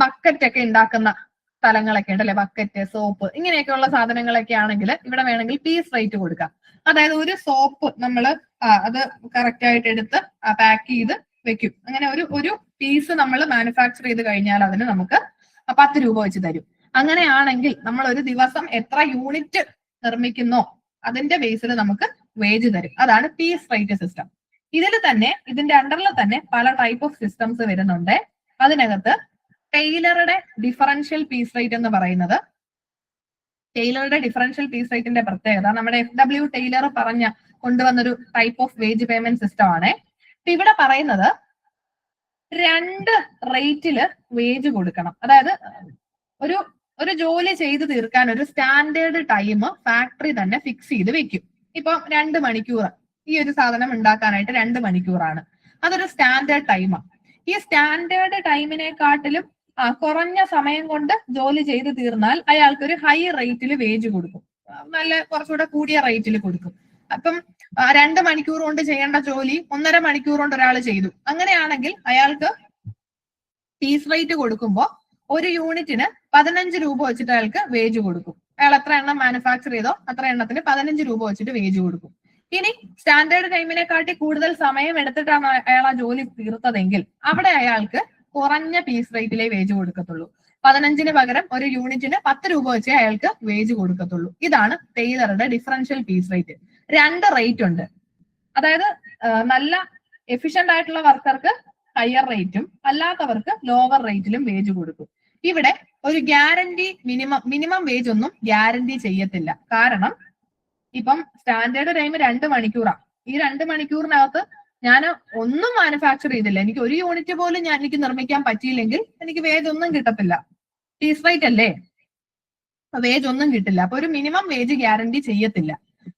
ബക്കറ്റ് ഒക്കെ ഉണ്ടാക്കുന്ന സ്ഥലങ്ങളൊക്കെ ഉണ്ടല്ലേ, ബക്കറ്റ്, സോപ്പ്, ഇങ്ങനെയൊക്കെയുള്ള സാധനങ്ങളൊക്കെ ആണെങ്കിൽ ഇവിടെ വേണമെങ്കിൽ പീസ് റേറ്റ് കൊടുക്കാം. അതായത് ഒരു സോപ്പ് നമ്മൾ അത് കറക്റ്റ് ആയിട്ട് എടുത്ത് പാക്ക് ചെയ്ത് വെക്കും. അങ്ങനെ ഒരു പീസ് നമ്മൾ മാനുഫാക്ചർ ചെയ്ത് കഴിഞ്ഞാൽ അതിന് നമുക്ക് 10 രൂപ വെച്ച് തരും. അങ്ങനെയാണെങ്കിൽ നമ്മൾ ഒരു ദിവസം എത്ര യൂണിറ്റ് നിർമ്മിക്കുന്നോ അതിന്റെ ബേസിൽ നമുക്ക് വേജ് തരും. അതാണ് പീസ് റേറ്റ് സിസ്റ്റം. ഇതിന്റെ അണ്ടറിൽ തന്നെ പല ടൈപ്പ് ഓഫ് സിസ്റ്റംസ് വരുന്നുണ്ട്. അതിനകത്ത് ടൈലറുടെ ഡിഫറൻഷ്യൽ പീസ് റേറ്റ് എന്ന് പറയുന്നത്, ടൈലറുടെ ഡിഫറൻഷ്യൽ പീസ് റേറ്റിന്റെ പ്രത്യേകത നമ്മുടെ FW ടൈലർ കൊണ്ടുവന്നൊരു type of wage payment system ആണ്. ഇവിടെ പറയുന്നത് 2 റേറ്റില് വേജ് കൊടുക്കണം. അതായത് ഒരു ജോലി ചെയ്ത് തീർക്കാൻ ഒരു സ്റ്റാൻഡേർഡ് ടൈം ഫാക്ടറി തന്നെ ഫിക്സ് ചെയ്ത് വെക്കും. ഇപ്പൊ 2 മണിക്കൂർ, ഈ ഒരു സാധനം ഉണ്ടാക്കാനായിട്ട് 2 മണിക്കൂറാണ്. അതൊരു സ്റ്റാൻഡേർഡ് ടൈമാണ്. ഈ സ്റ്റാൻഡേർഡ് ടൈമിനെക്കാട്ടിലും കുറഞ്ഞ സമയം കൊണ്ട് ജോലി ചെയ്ത് തീർന്നാൽ അയാൾക്ക് ഒരു ഹൈ റേറ്റിൽ വേജ് കൊടുക്കും, നല്ല കുറച്ചുകൂടെ കൂടിയ റേറ്റിൽ കൊടുക്കും. അപ്പം 2 മണിക്കൂർ കൊണ്ട് ചെയ്യേണ്ട ജോലി 1.5 മണിക്കൂർ കൊണ്ട് ഒരാൾ ചെയ്തു. അങ്ങനെയാണെങ്കിൽ അയാൾക്ക് പീസ് റേറ്റ് കൊടുക്കുമ്പോൾ ഒരു യൂണിറ്റിന് 15 രൂപ വെച്ചിട്ട് അയാൾക്ക് വേജ് കൊടുക്കും. അയാൾ എത്ര എണ്ണം മാനുഫാക്ചർ ചെയ്തോ അത്ര എണ്ണത്തിന് 15 രൂപ വെച്ചിട്ട് വേജ് കൊടുക്കും. ഇനി സ്റ്റാൻഡേർഡ് ടൈമിനെക്കാട്ടി കൂടുതൽ സമയം എടുത്തിട്ടാണ് അയാൾ ആ ജോലി തീർത്തതെങ്കിൽ അവിടെ അയാൾക്ക് കുറഞ്ഞ പീസ് റേറ്റിലേ വേജ് കൊടുക്കത്തുള്ളൂ. 15-ന് പകരം ഒരു യൂണിറ്റിന് 10 രൂപ വെച്ചേ അയാൾക്ക് വേജ് കൊടുക്കത്തുള്ളൂ. ഇതാണ് ടൈലറുടെ ഡിഫറൻഷ്യൽ പീസ് റേറ്റ്. 2 റേറ്റ് ഉണ്ട്. അതായത് നല്ല എഫിഷ്യന്റ് ആയിട്ടുള്ള വർക്കർക്ക് ഹയർ റേറ്റും അല്ലാത്തവർക്ക് ലോവർ റേറ്റിലും വേജ് കൊടുക്കും. ഇവിടെ ഒരു ഗ്യാരണ്ടി മിനിമം വേജ് ഒന്നും ഗ്യാരണ്ടി ചെയ്യത്തില്ല. കാരണം ഇപ്പം സ്റ്റാൻഡേർഡ് ടൈം 2 മണിക്കൂറാണ്. ഈ 2 മണിക്കൂറിനകത്ത് ഞാൻ ഒന്നും മാനുഫാക്ചർ ചെയ്തില്ല, എനിക്ക് ഒരു യൂണിറ്റ് പോലും എനിക്ക് നിർമ്മിക്കാൻ പറ്റിയില്ലെങ്കിൽ എനിക്ക് വേജ് ഒന്നും കിട്ടത്തില്ല. പീസ് റേറ്റ് അല്ലേ, വേജ് ഒന്നും കിട്ടില്ല. അപ്പൊ ഒരു മിനിമം വേജ് ഗ്യാരണ്ടി ചെയ്യത്തില്ല.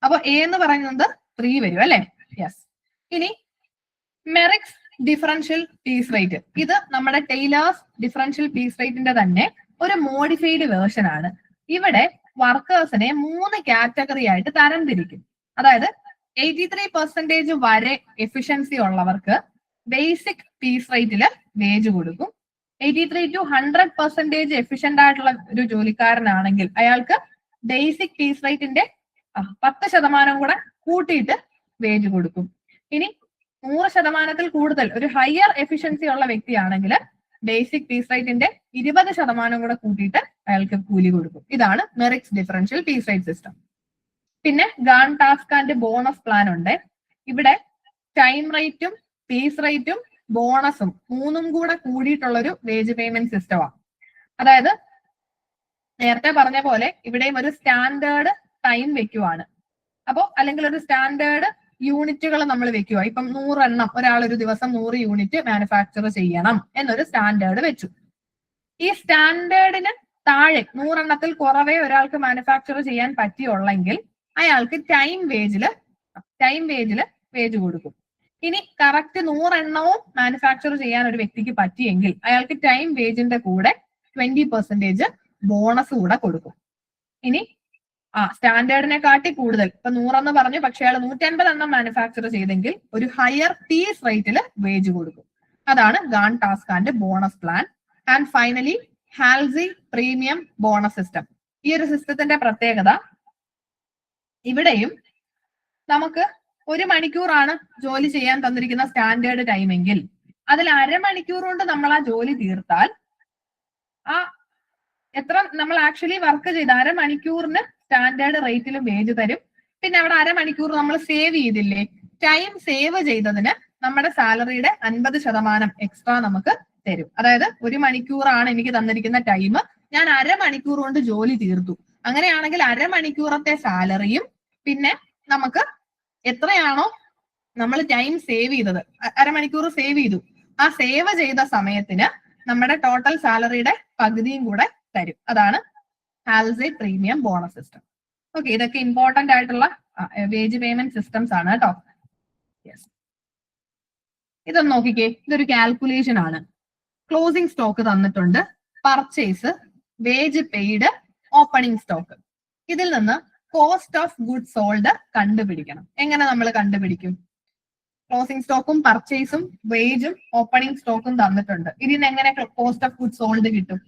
അപ്പൊ എ എന്ന് പറയുന്നത് 3 വരും അല്ലെ? യെസ്. ഇനി മെറിക്സ് ഡിഫറൻഷ്യൽ പീസ് റേറ്റ്, ഇത് നമ്മുടെ ടൈലേഴ്സ് ഡിഫറൻഷ്യൽ പീസ് റേറ്റിന്റെ തന്നെ ഒരു മോഡിഫൈഡ് വേർഷൻ ആണ്. ഇവിടെ വർക്കേഴ്സിനെ 3 കാറ്റഗറി ആയിട്ട് തരംതിരിക്കും. അതായത് 83% വരെ എഫിഷ്യൻസി ഉള്ളവർക്ക് ബേസിക് പീസ് റേറ്റില് വേജ് കൊടുക്കും. 83 to 100% എഫിഷ്യന്റ് ആയിട്ടുള്ള ഒരു ജോലിക്കാരനാണെങ്കിൽ അയാൾക്ക് ബേസിക് പീസ് റേറ്റിന്റെ 10% കൂടെ കൂട്ടിയിട്ട് വേജ് കൊടുക്കും. ഇനി 100% കൂടുതൽ ഒരു ഹയർ എഫിഷ്യൻസി ഉള്ള വ്യക്തിയാണെങ്കിൽ ബേസിക് പീസ് റേറ്റിന്റെ 20% കൂടെ കൂട്ടിയിട്ട് അയാൾക്ക് കൂലി കൊടുക്കും. ഇതാണ് Merrick's differential piece rate system. പിന്നെ Gantt task and bonus plan ഉണ്ട്. ഇവിടെ ടൈം റേറ്റും പീസ് റേറ്റും ബോണസും 3ഉം കൂടെ കൂടിയിട്ടുള്ള ഒരു വേജ് പേയ്മെന്റ് സിസ്റ്റമാണ്. അതായത് നേരത്തെ പറഞ്ഞ പോലെ ഇവിടെയും ഒരു സ്റ്റാൻഡേർഡ് ടൈം വെക്കുവാണ്. അപ്പോ അല്ലെങ്കിൽ ഒരു സ്റ്റാൻഡേർഡ് യൂണിറ്റുകൾ നമ്മൾ വെക്കുക. ഇപ്പം 100 എണ്ണം ഒരാൾ ഒരു ദിവസം 100 യൂണിറ്റ് മാനുഫാക്ചർ ചെയ്യണം എന്നൊരു സ്റ്റാൻഡേർഡ് വെച്ചു. ഈ സ്റ്റാൻഡേർഡിന് താഴെ 100 എണ്ണത്തിൽ കുറവേ ഒരാൾക്ക് മാനുഫാക്ചർ ചെയ്യാൻ പറ്റിയുള്ളെങ്കിൽ അയാൾക്ക് ടൈം വേജില് വേജ് കൊടുക്കും. ഇനി കറക്റ്റ് 100 എണ്ണവും മാനുഫാക്ചർ ചെയ്യാൻ ഒരു വ്യക്തിക്ക് പറ്റിയെങ്കിൽ അയാൾക്ക് ടൈം വേജിന്റെ കൂടെ 20% ബോണസ് കൂടെ കൊടുക്കും. ഇനി സ്റ്റാൻഡേർഡിനെ കാട്ടി കൂടുതൽ, ഇപ്പൊ 100 എന്ന് പറഞ്ഞു, പക്ഷെ അയാൾ 150 എണ്ണം മാനുഫാക്ചർ ചെയ്തെങ്കിൽ ഒരു ഹയർ പീസ് റേറ്റിൽ വേജ് കൊടുക്കും. അതാണ് ഗാൺ ടാസ്കാന്റെ bonus plan. And finally Halsey premium bonus system. ഈ ഒരു സിസ്റ്റത്തിന്റെ പ്രത്യേകത, ഇവിടെയും നമുക്ക് 1 മണിക്കൂറാണ് ജോലി ചെയ്യാൻ തന്നിരിക്കുന്ന സ്റ്റാൻഡേർഡ് ടൈമെങ്കിൽ അതിൽ അരമണിക്കൂർ കൊണ്ട് നമ്മൾ ആ ജോലി തീർത്താൽ എത്ര നമ്മൾ ആക്ച്വലി വർക്ക് ചെയ്ത അരമണിക്കൂറിന് സ്റ്റാൻഡേർഡ് റേറ്റിലും വേജ് തരും. പിന്നെ അവിടെ അരമണിക്കൂർ നമ്മൾ സേവ് ചെയ്തില്ലേ, ടൈം സേവ് ചെയ്തതിന് നമ്മുടെ സാലറിയുടെ 50% എക്സ്ട്രാ നമുക്ക് തരും. അതായത് 1 മണിക്കൂറാണ് എനിക്ക് തന്നിരിക്കുന്ന ടൈം, ഞാൻ അരമണിക്കൂർ കൊണ്ട് ജോലി തീർത്തു. അങ്ങനെയാണെങ്കിൽ അരമണിക്കൂറത്തെ സാലറിയും പിന്നെ നമുക്ക് എത്രയാണോ നമ്മൾ ടൈം സേവ് ചെയ്തത്, അരമണിക്കൂർ സേവ് ചെയ്തു, ആ സേവ് ചെയ്ത സമയത്തിന് നമ്മുടെ ടോട്ടൽ സാലറിയുടെ പകുതിയും കൂടെ തരും. അതാണ് ഹാൽസി പ്രീമിയം ബോണസ് സിസ്റ്റം. ഓക്കെ, ഇതൊക്കെ ഇമ്പോർട്ടന്റ് ആയിട്ടുള്ള വേജ് പേയ്മെന്റ് സിസ്റ്റംസ് ആണ് കേട്ടോ. യെസ്, ഇതൊന്ന് നോക്കിക്കേ, ഇതൊരു കാൽക്കുലേഷൻ ആണ്. ക്ലോസിംഗ് സ്റ്റോക്ക് തന്നിട്ടുണ്ട്, purchase, wage paid, opening stock. ഇതിൽ നിന്ന് കോസ്റ്റ് ഓഫ് ഗുഡ്സ് സോൾഡ് കണ്ടുപിടിക്കണം. എങ്ങനെ നമ്മൾ കണ്ടുപിടിക്കും? ക്ലോസിംഗ് സ്റ്റോക്കും പർച്ചേസും വേജും ഓപ്പണിംഗ് സ്റ്റോക്കും തന്നിട്ടുണ്ട്. ഇതിന് എങ്ങനെ കോസ്റ്റ് ഓഫ് ഗുഡ്സ് സോൾഡ് കിട്ടും?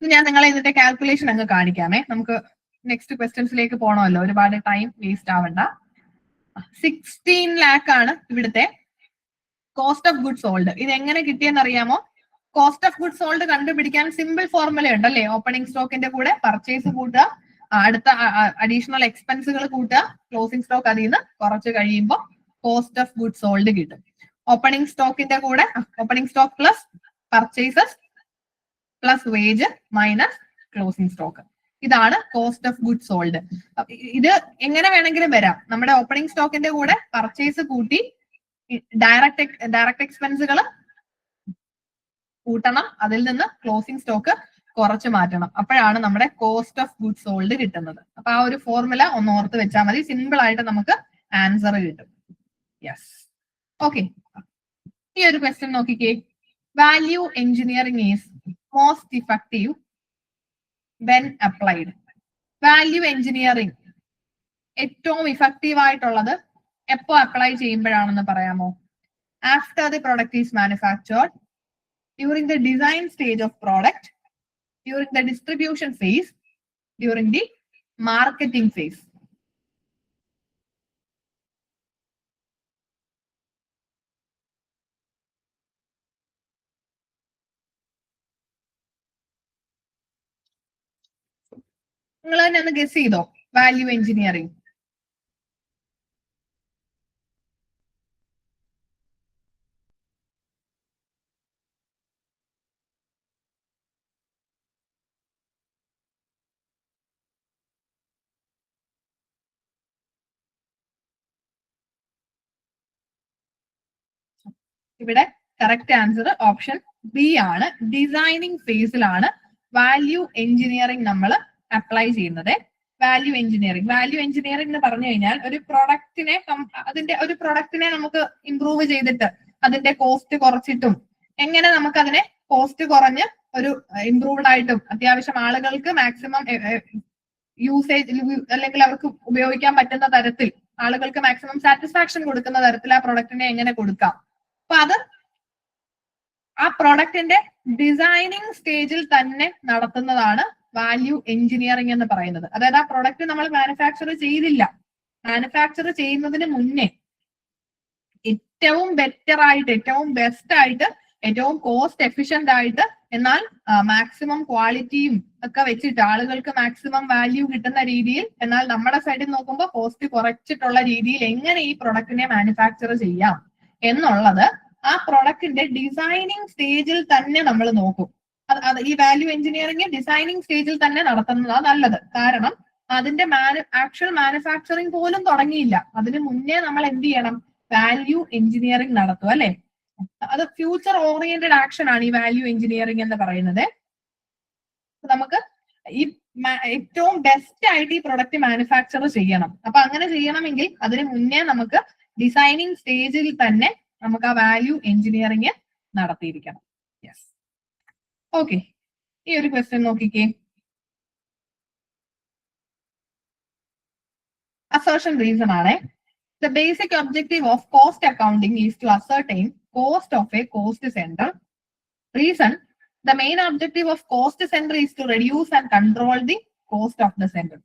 ഞാൻ നിങ്ങളെ ഇതിന്റെ കാൽക്കുലേഷൻ അങ്ങ് കാണിക്കാമേ. നമുക്ക് നെക്സ്റ്റ് ക്വസ്റ്റ്യൻസിലേക്ക് പോകണമല്ലോ, ഒരുപാട് ടൈം വേസ്റ്റ് ആവണ്ട. 16 lakh ആണ് ഇവിടുത്തെ കോസ്റ്റ് ഓഫ് ഗുഡ്സ് സോൾഡ്. ഇത് എങ്ങനെ കിട്ടിയെന്ന് അറിയാമോ? കോസ്റ്റ് ഓഫ് ഗുഡ്സ് സോൾഡ് കണ്ടുപിടിക്കാൻ സിമ്പിൾ ഫോർമുല ഉണ്ടല്ലേ. ഓപ്പണിംഗ് സ്റ്റോക്കിന്റെ കൂടെ പർച്ചേസ് കൂട്ടുക, അടുത്ത അഡീഷണൽ എക്സ്പെൻസുകൾ കൂട്ടുക, ക്ലോസിംഗ് സ്റ്റോക്ക് അതിൽ നിന്ന് കുറച്ച് കഴിയുമ്പോൾ കോസ്റ്റ് ഓഫ് ഗുഡ്സ് സോൾഡ് കിട്ടും. ഓപ്പണിംഗ് സ്റ്റോക്കിന്റെ കൂടെ opening stock plus purchases plus wage minus closing stock. ഇതാണ് കോസ്റ്റ് ഓഫ് ഗുഡ്സ് സോൾഡ്. ഇത് എങ്ങനെ വേണമെങ്കിലും വരാം. നമ്മുടെ ഓപ്പണിംഗ് സ്റ്റോക്കിന്റെ കൂടെ പർച്ചേസ് കൂട്ടി ഡയറക്റ്റ് എക്സ്പെൻസുകൾ കൂട്ടണം, അതിൽ നിന്ന് ക്ലോസിംഗ് സ്റ്റോക്ക് കുറച്ച് മാറ്റണം. അപ്പോഴാണ് നമ്മുടെ കോസ്റ്റ് ഓഫ് ഗുഡ്സ് സോൾഡ് കിട്ടുന്നത്. അപ്പൊ ആ ഒരു ഫോർമുല ഒന്ന് ഓർത്ത് വെച്ചാൽ മതി, സിമ്പിൾ ആയിട്ട് നമുക്ക് ആൻസർ കിട്ടും. Yes, okay. ഈ ഒരു ക്വസ്റ്റ്യൻ നോക്കിക്കേ. Value engineering is most effective when applied. Value engineering ഏറ്റവും ഇഫക്റ്റീവ് ആയിട്ടുള്ളത് എപ്പോ അപ്ലൈ ചെയ്യുമ്പോഴാണെന്ന് പറയാമോ? After the product is manufactured, during the design stage of product, during the distribution phase, during the marketing phase. നിങ്ങൾ തന്നെ ഒന്ന് guess ചെയ്തോ value engineering? ഇവിടെ correct answer option B ആണ്. ഡിസൈനിങ് ഫേസിലാണ് വാല്യൂ എഞ്ചിനീയറിംഗ് നമ്മൾ അപ്ലൈ ചെയ്യുന്നത്. Value engineering എന്ന് പറഞ്ഞു കഴിഞ്ഞാൽ ഒരു പ്രൊഡക്റ്റിനെ നമുക്ക് ഇംപ്രൂവ് ചെയ്തിട്ട് അതിന്റെ കോസ്റ്റ് കുറച്ചിട്ടും എങ്ങനെ നമുക്ക് അതിനെ കോസ്റ്റ് കുറഞ്ഞ് ഒരു ഇംപ്രൂവ്ഡ് ആയിട്ടും അത്യാവശ്യം ആളുകൾക്ക് മാക്സിമം യൂസേജ് അല്ലെങ്കിൽ അവർക്ക് ഉപയോഗിക്കാൻ പറ്റുന്ന തരത്തിൽ ആളുകൾക്ക് മാക്സിമം സാറ്റിസ്ഫാക്ഷൻ കൊടുക്കുന്ന തരത്തിൽ ആ പ്രൊഡക്റ്റിനെ എങ്ങനെ കൊടുക്കാം. അപ്പൊ അത് ആ പ്രൊഡക്റ്റിന്റെ ഡിസൈനിങ് സ്റ്റേജിൽ തന്നെ നടത്തുന്നതാണ് വാല്യൂ എഞ്ചിനീയറിംഗ് എന്ന് പറയുന്നത്. അതായത് ആ പ്രൊഡക്റ്റ് നമ്മൾ മാനുഫാക്ചർ ചെയ്തില്ല, മാനുഫാക്ചർ ചെയ്യുന്നതിന് മുന്നേ ഏറ്റവും ബെറ്റർ ആയിട്ട്, ഏറ്റവും ബെസ്റ്റ് ആയിട്ട്, ഏറ്റവും കോസ്റ്റ് എഫിഷ്യന്റ് ആയിട്ട്, എന്നാൽ മാക്സിമം ക്വാളിറ്റിയും ഒക്കെ വെച്ചിട്ട് ആളുകൾക്ക് മാക്സിമം വാല്യൂ കിട്ടുന്ന രീതിയിൽ, എന്നാൽ നമ്മുടെ സൈഡിൽ നോക്കുമ്പോൾ കോസ്റ്റ് കുറച്ചിട്ടുള്ള രീതിയിൽ എങ്ങനെ ഈ പ്രൊഡക്റ്റിനെ മാനുഫാക്ചർ ചെയ്യാം എന്നുള്ളത് ആ പ്രൊഡക്റ്റിന്റെ ഡിസൈനിങ് സ്റ്റേജിൽ തന്നെ നമ്മൾ നോക്കും. ഈ വാല്യൂ എഞ്ചിനീയറിംഗ് ഡിസൈനിങ് സ്റ്റേജിൽ തന്നെ നടത്തുന്നതാണ് നല്ലത്. കാരണം അതിന്റെ ആക്ച്വൽ മാനുഫാക്ചറിങ് പോലും തുടങ്ങിയില്ല, അതിന് മുന്നേ നമ്മൾ എന്ത് ചെയ്യണം? വാല്യൂ എഞ്ചിനീയറിംഗ് നടത്തും അല്ലെ. അത് ഫ്യൂച്ചർ ഓറിയന്റഡ് ആക്ഷൻ ആണ് ഈ വാല്യൂ എഞ്ചിനീയറിംഗ് എന്ന് പറയുന്നത്. നമുക്ക് ഈ ഏറ്റവും ബെസ്റ്റ് ആയിട്ട് ഈ പ്രൊഡക്റ്റ് മാനുഫാക്ചർ ചെയ്യണം. അപ്പൊ അങ്ങനെ ചെയ്യണമെങ്കിൽ അതിന് മുന്നേ നമുക്ക് ഡിസൈനിങ് സ്റ്റേജിൽ തന്നെ നമുക്ക് ആ വാല്യൂ എഞ്ചിനീയറിംഗ് നടത്തിയിരിക്കണം. Yes, okay. ഈ ഒരു ക്വസ്റ്റ്യൻ നോക്കിക്കേ. അസേർഷൻ റീസൺ ആണ്. The basic objective of cost accounting is to ascertain cost of a cost center. Reason: the main objective of cost center is to reduce and control the cost of the center.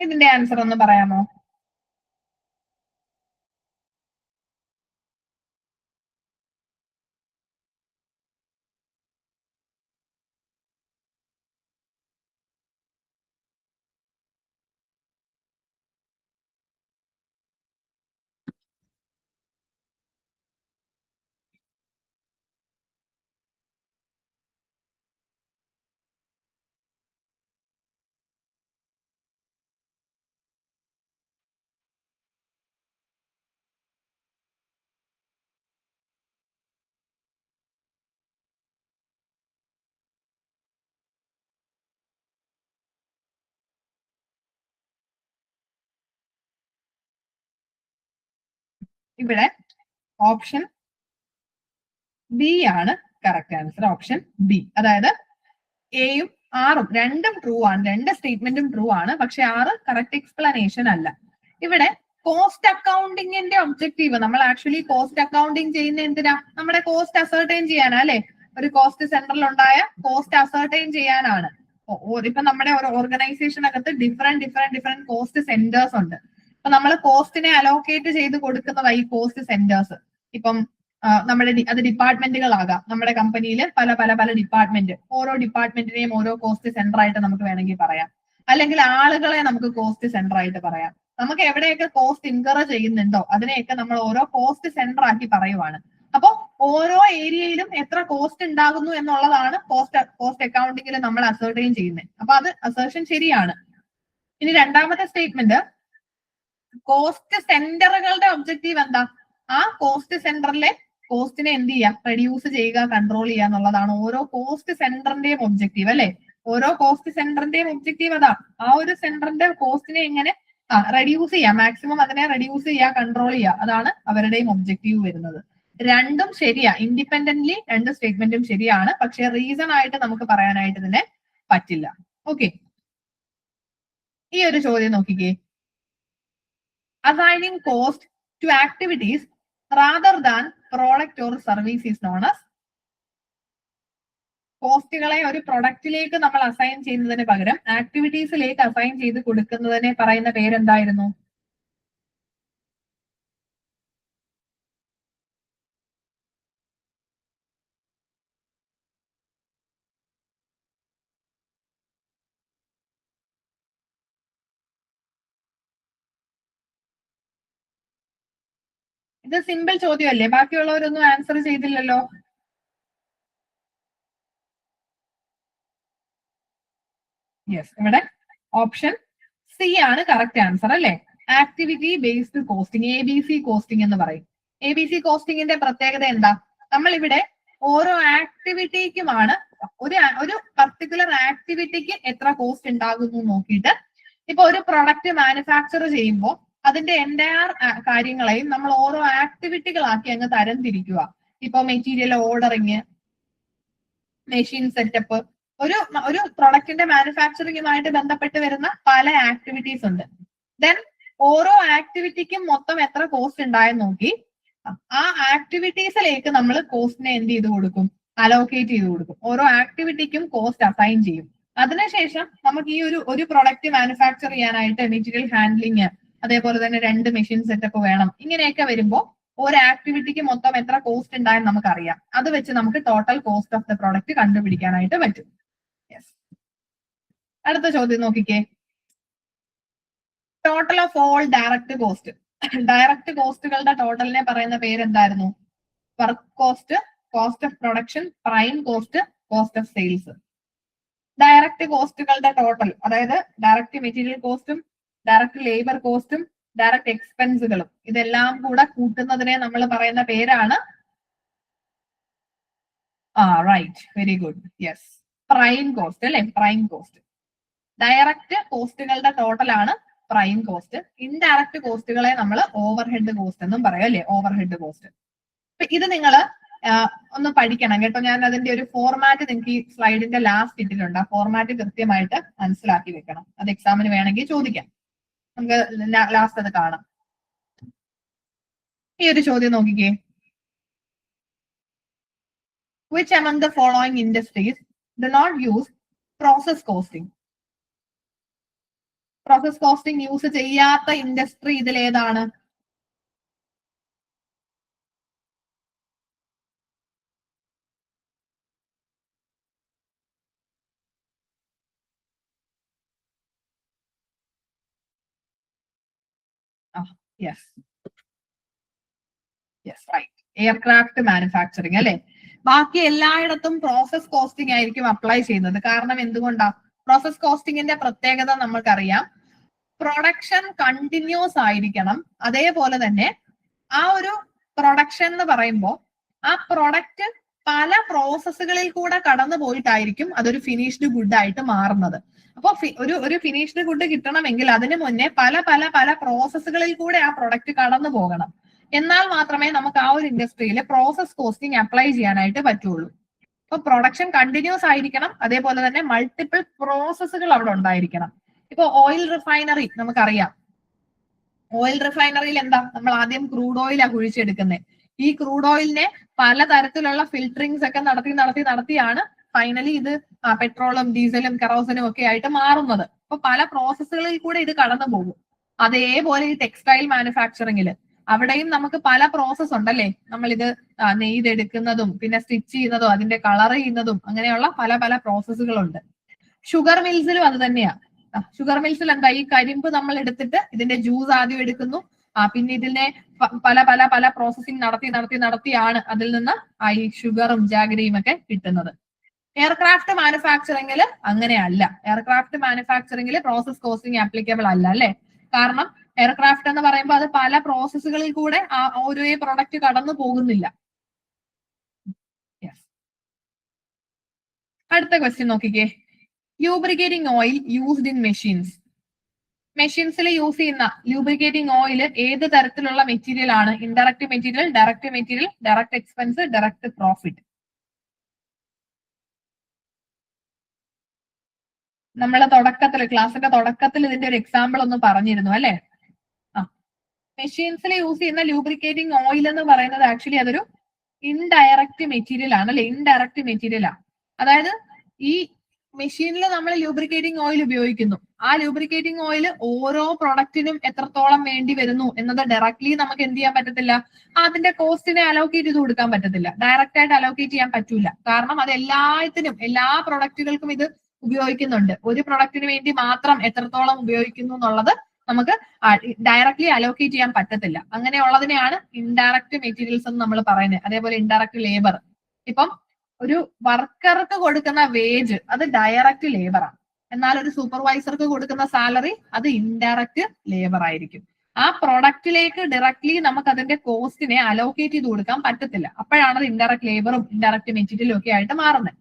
ഇതിന്റെ answer ഒന്ന് പറയാമോ? ഇവിടെ option B ആണ് correct answer. Option B, അതായത് എയും ആറും രണ്ടും true ആണ്, രണ്ട് സ്റ്റേറ്റ്മെന്റും ട്രൂ ആണ്. പക്ഷെ 6 കറക്റ്റ് എക്സ്പ്ലനേഷൻ അല്ല. ഇവിടെ കോസ്റ്റ് അക്കൗണ്ടിങ്ങിന്റെ ഒബ്ജക്റ്റീവ്, നമ്മൾ ആക്ച്വലി കോസ്റ്റ് അക്കൗണ്ടിങ് ചെയ്യുന്ന എന്തിനാ? നമ്മുടെ കോസ്റ്റ് അസർട്ടൈൻ ചെയ്യാനാ അല്ലെ? ഒരു കോസ്റ്റ് സെന്ററിൽ ഉണ്ടായ കോസ്റ്റ് അസർട്ടൈൻ ചെയ്യാനാണ്. ഇപ്പൊ നമ്മുടെ ഒരു ഓർഗനൈസേഷനകത്ത് ഡിഫറെന്റ് കോസ്റ്റ് സെന്റേഴ്സ് ഉണ്ട്. അപ്പൊ നമ്മൾ കോസ്റ്റിനെ അലോക്കേറ്റ് ചെയ്ത് കൊടുക്കുന്നതാ ഈ കോസ്റ്റ് സെന്റേഴ്സ്. ഇപ്പം നമ്മുടെ അത് ഡിപ്പാർട്ട്മെന്റുകളാകാം. നമ്മുടെ കമ്പനിയിൽ പല ഡിപ്പാർട്ട്മെന്റ്, ഓരോ ഡിപ്പാർട്ട്മെന്റിനെയും ഓരോ കോസ്റ്റ് സെന്റർ ആയിട്ട് നമുക്ക് വേണമെങ്കിൽ പറയാം. അല്ലെങ്കിൽ ആളുകളെ നമുക്ക് കോസ്റ്റ് സെന്റർ ആയിട്ട് പറയാം. നമുക്ക് എവിടെയൊക്കെ കോസ്റ്റ് ഇൻകർ ചെയ്യുന്നുണ്ടോ അതിനെയൊക്കെ നമ്മൾ ഓരോ കോസ്റ്റ് സെന്റർ ആക്കി പറയുവാണ്. അപ്പൊ ഓരോ ഏരിയയിലും എത്ര കോസ്റ്റ് ഉണ്ടാകുന്നു എന്നുള്ളതാണ് കോസ്റ്റ് അക്കൗണ്ടിങ്ങിൽ നമ്മൾ അസേർട്ടൈൻ ചെയ്യുന്നത്. അപ്പൊ അത് അസേർഷൻ ശരിയാണ്. ഇനി രണ്ടാമത്തെ സ്റ്റേറ്റ്മെന്റ്, കോസ്റ്റ് സെന്ററുകളുടെ ഒബ്ജക്റ്റീവ് എന്താ? ആ കോസ്റ്റ് സെന്ററിലെ കോസ്റ്റിനെ എന്ത് ചെയ്യാം? റെഡ്യൂസ് ചെയ്യുക, കൺട്രോൾ ചെയ്യുക എന്നുള്ളതാണ് ഓരോ കോസ്റ്റ് സെന്ററിന്റെയും ഒബ്ജക്റ്റീവ് അല്ലെ? ഓരോ കോസ്റ്റ് സെന്ററിന്റെയും ഒബ്ജക്റ്റീവ് അതാ. ആ ഒരു സെന്ററിന്റെ കോസ്റ്റിനെ എങ്ങനെ റെഡ്യൂസ് ചെയ്യാം, മാക്സിമം അതിനെ റെഡ്യൂസ് ചെയ്യുക, കൺട്രോൾ ചെയ്യുക, അതാണ് അവരുടെയും ഒബ്ജക്റ്റീവ് വരുന്നത്. രണ്ടും ശരിയാ, ഇൻഡിപെൻഡന്റ്ലി രണ്ട് സ്റ്റേറ്റ്മെന്റും ശരിയാണ്. പക്ഷെ റീസൺ ആയിട്ട് നമുക്ക് പറയാനായിട്ട് ഇതിനെ പറ്റില്ല. ഓക്കെ, ഈ ഒരു ചോദ്യം നോക്കിക്കേ. Assigning cost to activities rather than product or service is known as. കോസ്റ്റുകളെ ഒരു പ്രൊഡക്റ്റിലേക്ക് നമ്മൾ അസൈൻ ചെയ്യുന്നതിന് പകരം ആക്ടിവിറ്റീസിലേക്ക് അസൈൻ ചെയ്ത് കൊടുക്കുന്നതിനെ പറയുന്ന പേരെന്തായിരുന്നു? ഇത് സിമ്പിൾ ചോദ്യമല്ലേ? ബാക്കിയുള്ളവരൊന്നും ആൻസർ ചെയ്തില്ലല്ലോ. യെസ്, ഇവിടെ ഓപ്ഷൻ സി ആണ് കറക്റ്റ് ആൻസർ അല്ലെ? Activity based costing, ABC costing എന്ന് പറയും. ABC കോസ്റ്റിംഗിന്റെ പ്രത്യേകത എന്താ? നമ്മൾ ഇവിടെ ഓരോ ആക്ടിവിറ്റിക്കുമാണ് ഒരു പർട്ടിക്കുലർ ആക്ടിവിറ്റിക്ക് എത്ര കോസ്റ്റ് ഉണ്ടാകുന്നു നോക്കിയിട്ട്, ഇപ്പൊ ഒരു പ്രൊഡക്റ്റ് മാനുഫാക്ചർ ചെയ്യുമ്പോൾ അതിന്റെ എൻറ്റയർ കാര്യങ്ങളെയും നമ്മൾ ഓരോ ആക്ടിവിറ്റികളാക്കി അങ്ങ് തരംതിരിക്കുക. ഇപ്പൊ മെറ്റീരിയൽ ഓർഡറിങ്, മെഷീൻ സെറ്റപ്പ്, ഒരു പ്രൊഡക്റ്റിന്റെ മാനുഫാക്ചറിങ്ങുമായിട്ട് ബന്ധപ്പെട്ട് വരുന്ന പല ആക്ടിവിറ്റീസ് ഉണ്ട്. ദെൻ ഓരോ ആക്ടിവിറ്റിക്കും മൊത്തം എത്ര കോസ്റ്റ് ഉണ്ടായെന്ന് നോക്കി ആ ആക്ടിവിറ്റീസിലേക്ക് നമ്മൾ കോസ്റ്റിനെ എന്ത് ചെയ്ത് കൊടുക്കും? അലോക്കേറ്റ് ചെയ്ത് കൊടുക്കും. ഓരോ ആക്ടിവിറ്റിക്കും കോസ്റ്റ് അസൈൻ ചെയ്യും. അതിനുശേഷം നമുക്ക് ഈ ഒരു പ്രൊഡക്റ്റ് മാനുഫാക്ചർ ചെയ്യാനായിട്ട് മെറ്റീരിയൽ ഹാൻഡ്ലിങ്, അതേപോലെ തന്നെ 2 മെഷീൻ സെറ്റപ്പ് വേണം. ഇങ്ങനെയൊക്കെ വരുമ്പോൾ ഒരു ആക്ടിവിറ്റിക്ക് മൊത്തം എത്ര കോസ്റ്റ് ഉണ്ടായെന്ന് നമുക്കറിയാം. അത് വെച്ച് നമുക്ക് total cost of the product കണ്ടുപിടിക്കാനായിട്ട് പറ്റും. അടുത്ത ചോദ്യം നോക്കിക്കേ. Total of all direct cost. Direct കോസ്റ്റുകളുടെ ടോട്ടലിനെ പറയുന്ന പേരെന്തായിരുന്നു? Work cost cost of production, prime cost, cost of sales. Direct കോസ്റ്റുകളുടെ ടോട്ടൽ, അതായത് ഡയറക്റ്റ് മെറ്റീരിയൽ കോസ്റ്റും ഡയറക്റ്റ് ലേബർ കോസ്റ്റും ഡയറക്റ്റ് എക്സ്പെൻസുകളും ഇതെല്ലാം കൂടെ കൂട്ടുന്നതിനെ നമ്മൾ പറയുന്ന പേരാണ് right, very good, yes, prime cost അല്ലെ. പ്രൈം കോസ്റ്റ് ഡയറക്റ്റ് കോസ്റ്റുകളുടെ ടോട്ടൽ ആണ് പ്രൈം കോസ്റ്റ്. ഇൻഡയറക്റ്റ് കോസ്റ്റുകളെ നമ്മൾ ഓവർ ഹെഡ് കോസ്റ്റ് എന്നും പറയും അല്ലെ, ഓവർ ഹെഡ് കോസ്റ്റ്. ഇത് നിങ്ങൾ ഒന്ന് പഠിക്കണം കേട്ടോ. ഞാൻ അതിന്റെ ഒരു ഫോർമാറ്റ് നിങ്ങൾക്ക് ഈ സ്ലൈഡിന്റെ ലാസ്റ്റ് ഇട്ടിട്ടുണ്ട്. ആ ഫോർമാറ്റ് കൃത്യമായിട്ട് മനസ്സിലാക്കി വെക്കണം. അത് എക്സാമിന് വേണമെങ്കിൽ ചോദിക്കാം. നമുക്ക് ലാസ്റ്റ് അത് കാണാം. ഈ ഒരു ചോദ്യം നോക്കിക്കേ. Which among the following industries do not use process costing? Process costing use ചെയ്യാത്ത ഇൻഡസ്ട്രി ഇതിൽ ഏതാണ്? Yes yes right, aircraft manufacturing അല്ലെ. ബാക്കി എല്ലായിടത്തും പ്രോസസ് കോസ്റ്റിംഗ് ആയിരിക്കും അപ്ലൈ ചെയ്യുന്നത്. കാരണം എന്തുകൊണ്ടാ? പ്രോസസ് കോസ്റ്റിംഗിന്റെ പ്രത്യേകത നമ്മൾക്കറിയാം. പ്രൊഡക്ഷൻ കണ്ടിന്യൂസ് ആയിരിക്കണം. അതേപോലെ തന്നെ ആ ഒരു പ്രൊഡക്ഷൻ എന്ന് പറയുമ്പോൾ ആ പ്രൊഡക്റ്റ് പല പ്രോസസ്സുകളിൽ കൂടെ കടന്നു പോയിട്ടായിരിക്കും അതൊരു ഫിനിഷ്ഡ് ഗുഡ് ആയിട്ട് മാറുന്നത്. അപ്പൊ ഒരു ഫിനിഷ്ഡ് ഗുഡ് കിട്ടണമെങ്കിൽ അതിന് മുന്നേ പല പല പല പ്രോസസ്സുകളിൽ കൂടെ ആ പ്രൊഡക്റ്റ് കടന്നു പോകണം. എന്നാൽ മാത്രമേ നമുക്ക് ആ ഒരു ഇൻഡസ്ട്രിയിൽ പ്രോസസ് കോസ്റ്റിംഗ് അപ്ലൈ ചെയ്യാനായിട്ട് പറ്റുള്ളൂ. അപ്പൊ പ്രൊഡക്ഷൻ കണ്ടിന്യൂസ് ആയിരിക്കണം. അതേപോലെ തന്നെ മൾട്ടിപ്പിൾ പ്രോസസ്സുകൾ അവിടെ ഉണ്ടായിരിക്കണം. ഇപ്പൊ ഓയിൽ റിഫൈനറി നമുക്കറിയാം. ഓയിൽ റിഫൈനറിയിൽ എന്താ, നമ്മൾ ആദ്യം ക്രൂഡ് ഓയിലാ കുഴിച്ചെടുക്കുന്നത്. ഈ ക്രൂഡ് ഓയിലിനെ പലതരത്തിലുള്ള ഫിൽറ്ററിങ്സ് ഒക്കെ നടത്തിയാണ് ഫൈനലി ഇത് പെട്രോളും ഡീസലും കെറോസിനും ഒക്കെ ആയിട്ട് മാറുന്നത്. അപ്പൊ പല പ്രോസസ്സുകളിൽ കൂടെ ഇത് കടന്നു പോകും. അതേപോലെ ഈ ടെക്സ്റ്റൈൽ മാനുഫാക്ചറിങ്ങില് അവിടെയും നമുക്ക് പല പ്രോസസ് ഉണ്ടല്ലേ. നമ്മളിത് നെയ്തെടുക്കുന്നതും പിന്നെ സ്റ്റിച്ച് ചെയ്യുന്നതും അതിന്റെ കളർ ചെയ്യുന്നതും അങ്ങനെയുള്ള പല പല പ്രോസസ്സുകളുണ്ട്. ഷുഗർ മിൽസിലും അത് തന്നെയാ. ഷുഗർ മിൽസിൽ എന്താ, ഈ കരിമ്പ് നമ്മൾ എടുത്തിട്ട് ഇതിന്റെ ജ്യൂസ് ആദ്യം എടുക്കുന്നു, പിന്നെ ഇതിനെ പല പല പല പ്രോസസ്സിംഗ് നടത്തിയാണ് അതിൽ നിന്ന് ഈ ഷുഗറും ജാഗരിയും ഒക്കെ കിട്ടുന്നത്. എയർക്രാഫ്റ്റ് മാനുഫാക്ചറിങ്ങിൽ അങ്ങനെയല്ല. എയർക്രാഫ്റ്റ് മാനുഫാക്ചറിങ്ങിൽ പ്രോസസ് കോസ്റ്റിംഗ് ആപ്ലിക്കബിൾ അല്ല അല്ലെ. കാരണം എയർക്രാഫ്റ്റ് എന്ന് പറയുമ്പോൾ അത് പല പ്രോസസ്സുകളിൽ കൂടെ ഓരോ പ്രൊഡക്റ്റ് കടന്നു പോകുന്നില്ല. അടുത്ത ക്വസ്റ്റ്യൻ നോക്കിക്കേ. Lubricating oil used in machines. മെഷീൻസിൽ യൂസ് ചെയ്യുന്ന ലൂബ്രിക്കേറ്റിംഗ് ഓയിൽ ഏത് തരത്തിലുള്ള മെറ്റീരിയൽ ആണ്? Indirect material, direct material, direct expense, direct profit. നമ്മളെ ക്ലാസിന്റെ തുടക്കത്തിൽ ഇതിന്റെ ഒരു എക്സാമ്പിൾ ഒന്ന് പറഞ്ഞിരുന്നു അല്ലെ. മെഷീൻസിൽ യൂസ് ചെയ്യുന്ന ലൂബ്രിക്കേറ്റിംഗ് ഓയിൽ എന്ന് പറയുന്നത് ആക്ച്വലി അതൊരു ഇൻഡയറക്റ്റ് മെറ്റീരിയൽ ആണ് അല്ലെ. ഇൻഡയറക്റ്റ് മെറ്റീരിയൽ ആണ്. അതായത് ഈ മെഷീനിൽ നമ്മൾ ലൂബ്രിക്കേറ്റിംഗ് ഓയിൽ ഉപയോഗിക്കുന്നു. ആ ലൂബ്രിക്കേറ്റിംഗ് ഓയിൽ ഓരോ പ്രൊഡക്റ്റിനും എത്രത്തോളം വേണ്ടി വരുന്നു എന്നത് ഡയറക്ട്ലി നമുക്ക് എന്ത് ചെയ്യാൻ പറ്റത്തില്ല. അതിന്റെ കോസ്റ്റിനെ അലോക്കേറ്റ് ചെയ്ത് കൊടുക്കാൻ പറ്റത്തില്ല. ഡയറക്റ്റ് ആയിട്ട് അലോക്കേറ്റ് ചെയ്യാൻ പറ്റൂല. കാരണം അത് എല്ലാത്തിനും എല്ലാ പ്രൊഡക്റ്റുകൾക്കും ഇത് ഉപയോഗിക്കുന്നുണ്ട്. ഒരു പ്രൊഡക്റ്റിന് വേണ്ടി മാത്രം എത്രത്തോളം ഉപയോഗിക്കുന്നു എന്നുള്ളത് നമുക്ക് ഡയറക്ട്ലി അലോക്കേറ്റ് ചെയ്യാൻ പറ്റത്തില്ല. അങ്ങനെയുള്ളതിനെയാണ് ഇൻഡയറക്റ്റ് മെറ്റീരിയൽസ് എന്ന് നമ്മൾ പറയുന്നത്. അതേപോലെ ഇൻഡയറക്റ്റ് ലേബർ. ഇപ്പം ഒരു വർക്കർക്ക് കൊടുക്കുന്ന വേജ് അത് ഡയറക്റ്റ് ലേബറാണ്. എന്നാൽ ഒരു സൂപ്പർവൈസർക്ക് കൊടുക്കുന്ന സാലറി അത് ഇൻഡയറക്റ്റ് ലേബർ ആയിരിക്കും. ആ പ്രൊഡക്റ്റിലേക്ക് ഡയറക്ട്ലി നമുക്ക് അതിന്റെ കോസ്റ്റിനെ അലോക്കേറ്റ് ചെയ്ത് കൊടുക്കാൻ പറ്റത്തില്ല. അപ്പോഴാണ് അത് ഇൻഡയറക്റ്റ് ലേബറും ഇൻഡയറക്റ്റ് മെറ്റീരിയലും ഒക്കെ ആയിട്ട് മാറുന്നത്.